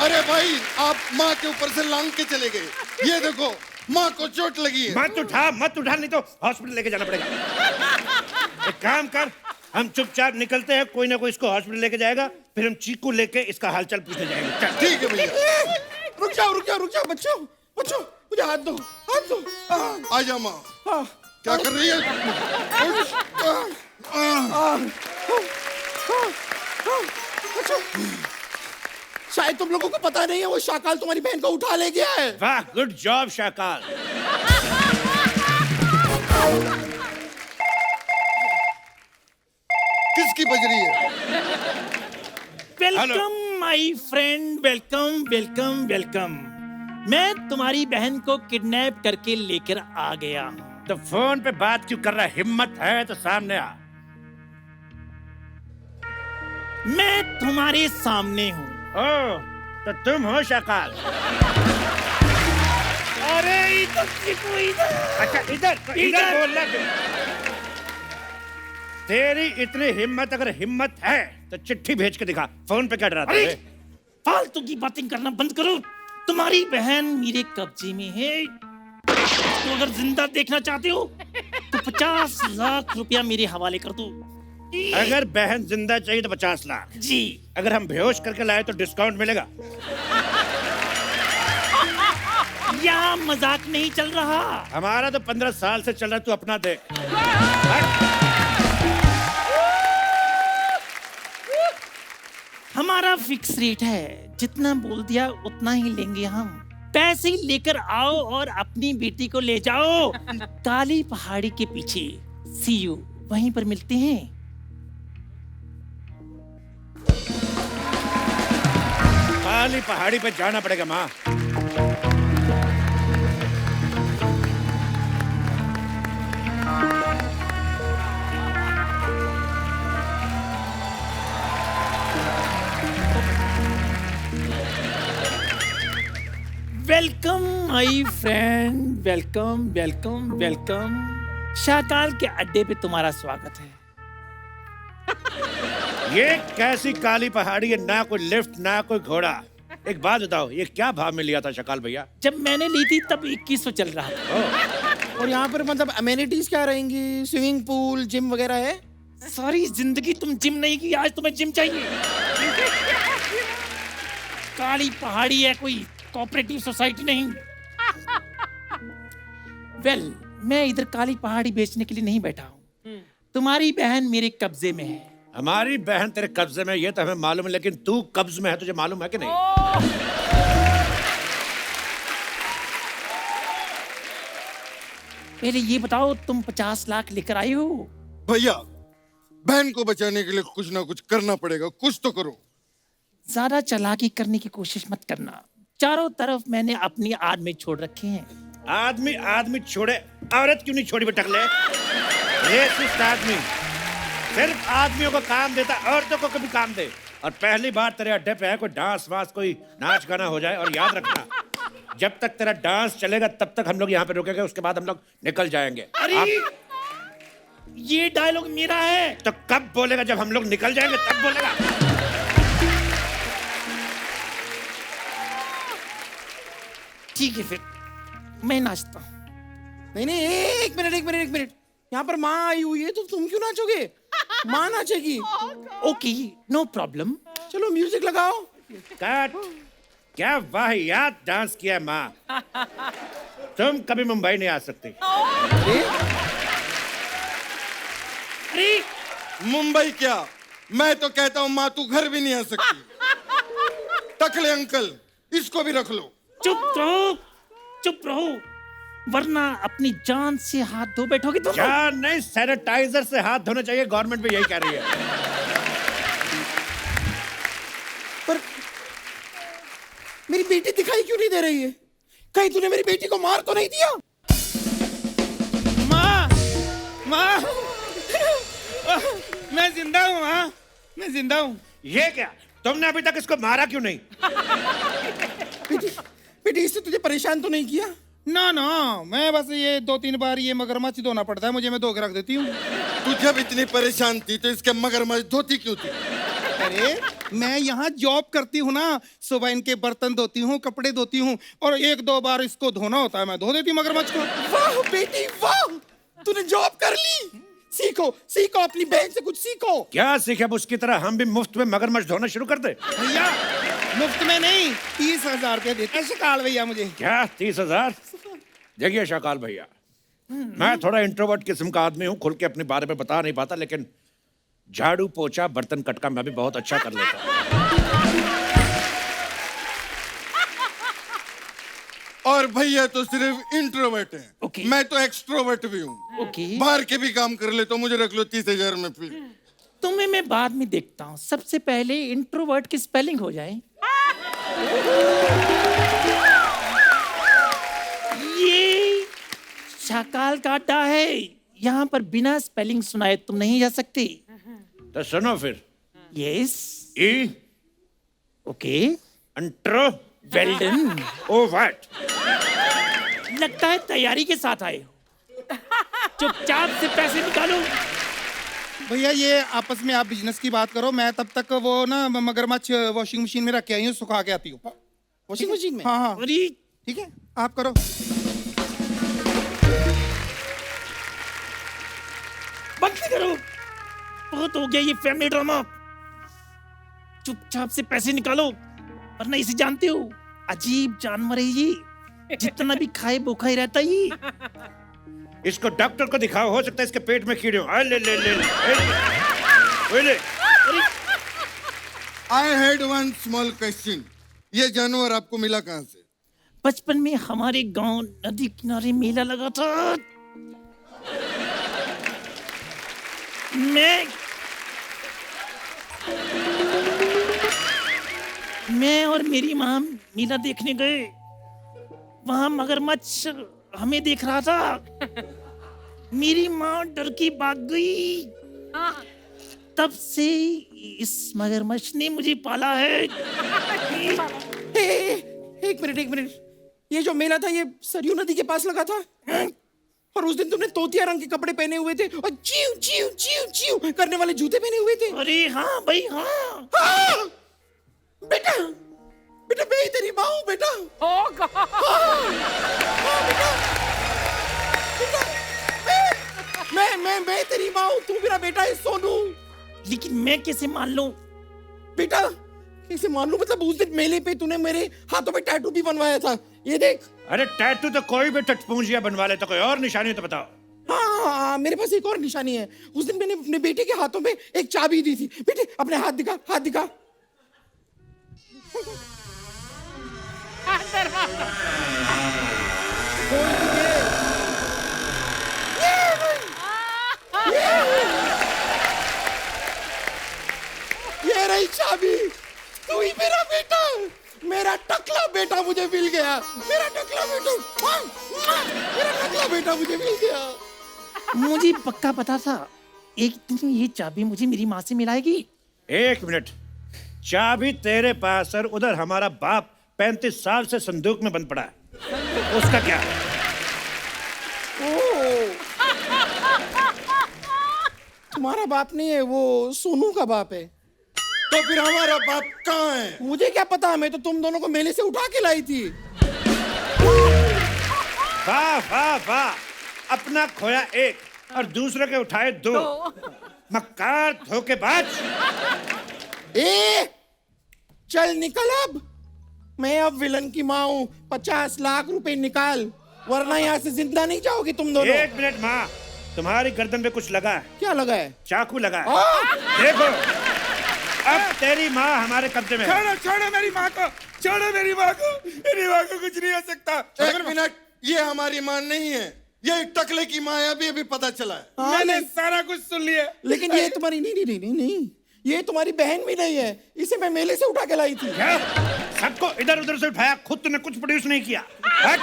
अरे भाई, आप माँ के ऊपर से लांग के चले गए। ये देखो, माँ को चोट लगी है। मत उठा नहीं तो हॉस्पिटल लेके जाना पड़ेगा। एक काम कर, हम चुपचाप निकलते हैं, कोई ना कोई इसको हॉस्पिटल लेके जाएगा, फिर हम चीकू लेके इसका हालचाल पूछने जाएंगे। चल। ठीक है भैया। रुक जाओ बच्चों, मुझे हाथ दो। आ जा माँ। क्या कर रही है? शायद तुम लोगों को पता नहीं है, वो शाकाल तुम्हारी बहन को उठा ले गया है। वाह, गुड जॉब शाकाल। किसकी बज रही है? Welcome my friend, welcome. मैं तुम्हारी बहन को किडनैप करके लेकर आ गया हूँ। तो फोन पे बात क्यों कर रहा है? हिम्मत है तो सामने आ। मैं तुम्हारे सामने हूँ। ओ, तो तुम हो शाकाल? अरे इधर चिकू, इधर। अच्छा इधर बोलना। तेरी इतनी हिम्मत, अगर हिम्मत है तो चिट्ठी भेज के दिखा। फोन पे क्या डराता अरे है? फालतू की बातें करना बंद करो। तुम्हारी बहन मेरे कब्जे में है। तो अगर जिंदा देखना चाहते हो तो 50 लाख रुपया मेरे हवाले कर दो। अगर बहन जिंदा चाहिए तो 50 लाख जी। अगर हम बेहोश करके लाए तो डिस्काउंट मिलेगा। यहाँ मजाक नहीं चल रहा। हमारा तो 15 साल से चल रहा, तू अपना देख। हमारा फिक्स रेट है, जितना बोल दिया उतना ही लेंगे हम। पैसे लेकर आओ और अपनी बेटी को ले जाओ काली पहाड़ी के पीछे। सी यू, वहीं पर मिलते हैं। काली पहाड़ी पे जाना पड़ेगा माँ। Welcome my friend, welcome. Shakaal के अड्डे पे तुम्हारा स्वागत है। ये कैसी काली पहाड़ी है? ना कोई लिफ्ट, ना कोई घोड़ा। एक बात बताओ, ये क्या भाव में लिया था शकाल भैया? जब मैंने ली थी तब 2100 चल रहा था। और यहाँ पर मतलब अमेनिटीज क्या रहेंगी? स्विमिंग पूल, जिम वगैरह है? सारी जिंदगी तुम जिम नहीं की, आज तुम्हें जिम चाहिए? काली पहाड़ी है, कोई कोऑपरेटिव सोसाइटी नहीं। वेल, मैं इधर काली पहाड़ी बेचने के लिए नहीं बैठा हूँ। तुम्हारी बहन मेरे कब्जे में है। हमारी बहन तेरे कब्जे में, ये तो हमें मालूम है, लेकिन तू कब्ज में है, तुझे मालूम है कि नहीं? पहले ये बताओ, तुम 50 लाख लेकर आए हो? भैया, बहन को बचाने के लिए कुछ ना कुछ करना पड़ेगा, कुछ तो करो। ज्यादा चालाकी करने की कोशिश मत करना। चारों तरफ मैंने अपनी आदमी छोड़ रखे हैं। आदमी आदमी छोड़े, औरत क्यों नहीं छोड़ी बेटकले? रेसिस्ट आदमी सिर्फ आदमियों को काम देता, औरतों को कभी काम दे। और पहली बार तेरे अड्डे पे है कोई डांस वांस, कोई नाच गाना हो जाए। और याद रखना, जब तक तेरा डांस चलेगा तब तक हम लोग यहाँ पे रुकेंगे, उसके बाद हम लोग निकल जाएंगे। अरे ये डायलॉग मेरा है। तो कब बोलेगा? जब हम लोग निकल जाएंगे तब बोलेगा। ठीक है, फिर मैं नाचता हूँ। नहीं नहीं, एक मिनट। यहाँ पर माँ आई हुई है, तो तुम क्यों नाचोगे? माँ नाचेगी। Okay, no problem. चलो म्यूजिक लगाओ। कट! क्या वाहियात डांस किया माँ। तुम कभी मुंबई नहीं आ सकती। अरे मुंबई क्या, मैं तो कहता हूँ माँ तू घर भी नहीं आ सकती। टकले अंकल, इसको भी रख लो। चुप रहो, वरना अपनी जान से हाथ धो बैठोगे तुम। जान नहीं, सैनिटाइजर से हाथ धोने चाहिए, गवर्नमेंट भी यही कह रही है। पर मेरी बेटी दिखाई क्यों नहीं दे रही है? कहीं तूने मेरी बेटी को मार तो नहीं दिया? माँ, मैं जिंदा हूँ। माँ, मैं जिंदा हूँ। ये क्या, तुमने अभी तक इसको मारा क्यों नहीं? बेटी, इससे तुझे परेशान तो नहीं किया? ना, मैं बस ये 2-3 बार ये मगरमच्छ धोना पड़ता है मुझे, मैं धो के रख देती हूँ। तू जब इतनी परेशान थी तो इसके मगरमच्छ धोती क्यों थी? अरे मैं यहाँ जॉब करती हूँ ना, सुबह इनके बर्तन धोती हूँ, कपड़े धोती हूँ, और 1-2 बार इसको धोना होता है, मैं धो देती मगरमच्छ को। वाह बेटी वाह, तूने जॉब कर ली। सीखो, अपनी बहन से कुछ सीखो। क्या सीखे? उसकी तरह हम भी मुफ्त में मगरमच्छ धोना शुरू कर दे। भैया, मुफ्त में नहीं, 30,000 रुपये देते हैं शकाल भैया मुझे। क्या 30,000? देखिए शकाल भैया, मैं थोड़ा इंट्रोवर्ट किस्म का आदमी हूँ, खुल के अपने बारे में बता नहीं पाता, लेकिन झाड़ू पोछा बर्तन कटका मैं भी बहुत अच्छा कर लेता हूँ। और भैया तो सिर्फ इंट्रोवर्ट है। Okay. मैं तो एक्सट्रोवर्ट भी हूँ। ओके, बाहर के भी काम कर ले, तो मुझे रख लो 30,000 में फिर। तुम्हें मैं बाद में देखता हूँ। सबसे पहले इंट्रोवर्ट की स्पेलिंग हो जाए। ये शकाल का अड्डा है, यहाँ पर बिना स्पेलिंग सुनाए तुम नहीं जा सकती। तो सुनो फिर। Yes, E okay, intro well done. Oh what? लगता है तैयारी के साथ आए हो। चुपचाप से पैसे निकालो। भैया ये आपस में आप बिजनेस की बात करो, मैं तब तक वो ना मगरमच्छ वॉशिंग मशीन में रख के आई हूँ, सुखा के आती हूँ। वॉशिंग मशीन में? हाँ, अरे ठीक है, आप करो। बंद करो, बहुत हो गया ये फैमिली ड्रामा। चुपचाप से पैसे निकालो, वरना इसे जानते हो, अजीब जानवर है ये, जितना भी खाए भूखा ही रहता है ये। इसको डॉक्टर को दिखाओ, हो सकता है इसके पेट में कीड़े हो। ले। I had one small question, ये जानवर आपको मिला कहाँ से? बचपन में हमारे गांव नदी किनारे मेला लगा था। मैं और मेरी माँ मेला देखने गए। वहां मगरमच्छ हमें देख रहा था। मेरी माँ डर के भाग गई। तब से इस मगरमच्छ ने मुझे पाला है। एक मिनट, ये जो मेला था ये सरयू नदी के पास लगा था? और उस दिन तुमने तोतिया रंग के कपड़े पहने हुए थे और चीव चीव चीव चीव करने वाले जूते पहने हुए थे। अरे हाँ भाई हाँ। हाँ! बेटा, बेटा मैं ही तेरी माँ हूँ बेटा। ओ गॉड, मैं तेरी माँ हूँ, तू मेरा बेटा है सोनू। लेकिन मैं कैसे मान लूं? बेटा कैसे मान लूं, मतलब उस दिन मेले पे तूने मेरे हाथों पे टैटू भी बनवाया था, ये देख। अरे टैटू तो कोई भी टटपूंजिया बनवा ले, तो कोई और निशानी तो बताओ। हाँ, मेरे पास एक और निशानी है। उस दिन मैंने अपने बेटे के हाथों में एक चाबी दी थी। बेटे अपने हाथ दिखा, हाथ दिखा। ये रही चाबी, तू ही मेरा बेटा, मेरा टकला बेटा मुझे मिल गया, मेरा टकला बेटा, मेरा टकला बेटा मुझे मिल गया। मुझे पक्का पता था एक दिन ये चाबी मुझे मेरी माँ से मिलाएगी। 1 मिनट, चाबी तेरे पास और उधर हमारा बाप 35 साल से संदूक में बंद पड़ा है, उसका क्या? तुम्हारा बाप नहीं है, वो सोनू का बाप है। तो फिर हमारा बाप कहाँ है? मुझे क्या पता, मैं तो तुम दोनों को मेले से उठा के लाई थी। वाह वाह वाह, अपना खोया 1 और दूसरे के उठाए 2। मक्कार धोखेबाज। चल निकल अब, मैं अब विलन की माँ हूँ। 50 लाख रुपए निकाल, वरना यहाँ से जिंदा नहीं जाओगे तुम दोनों। 1 मिनट माँ, तुम्हारी गर्दन पे कुछ लगा है। क्या लगा है? चाकू लगा है। देखो, अब तेरी माँ हमारे कब्जे में है। छोड़ो छोड़ो मेरी माँ को, छोड़ो मेरी माँ को, मेरी माँ को कुछ नहीं हो सकता। 1 मिनट, ये हमारी माँ नहीं है, ये टकले की माँ है, अभी अभी पता चला है। मैंने सारा कुछ सुन लिया। लेकिन ये तुम्हारी नहीं, ये तुम्हारी बहन भी नहीं है, इसे मैं मेले से उठा के लाई थी। क्या? सबको इधर उधर से उठाया, खुद तूने कुछ प्रोड्यूस नहीं किया। हट।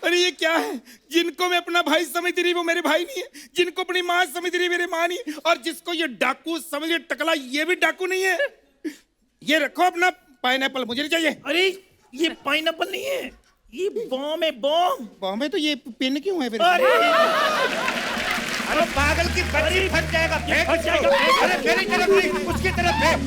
अरे ये क्या है? जिनको मैं अपना भाई समझ रही वो मेरे भाई नहीं है, जिनको अपनी माँ समझ रही मेरे माँ नहीं, और जिसको ये डाकू समझ टकला ये भी डाकू नहीं है। ये रखो अपना पाइनएप्पल, मुझे नहीं चाहिए। अरे ये पाइनएप्पल नहीं है, ये बॉम्ब है, बॉम्ब। बॉम्ब है तो ये पिन क्यों है फिर? अरे पागल की बच्ची फट जाएगा, फेंक। अरे मेरी तरफ नहीं, उसकी तरफ फेंक।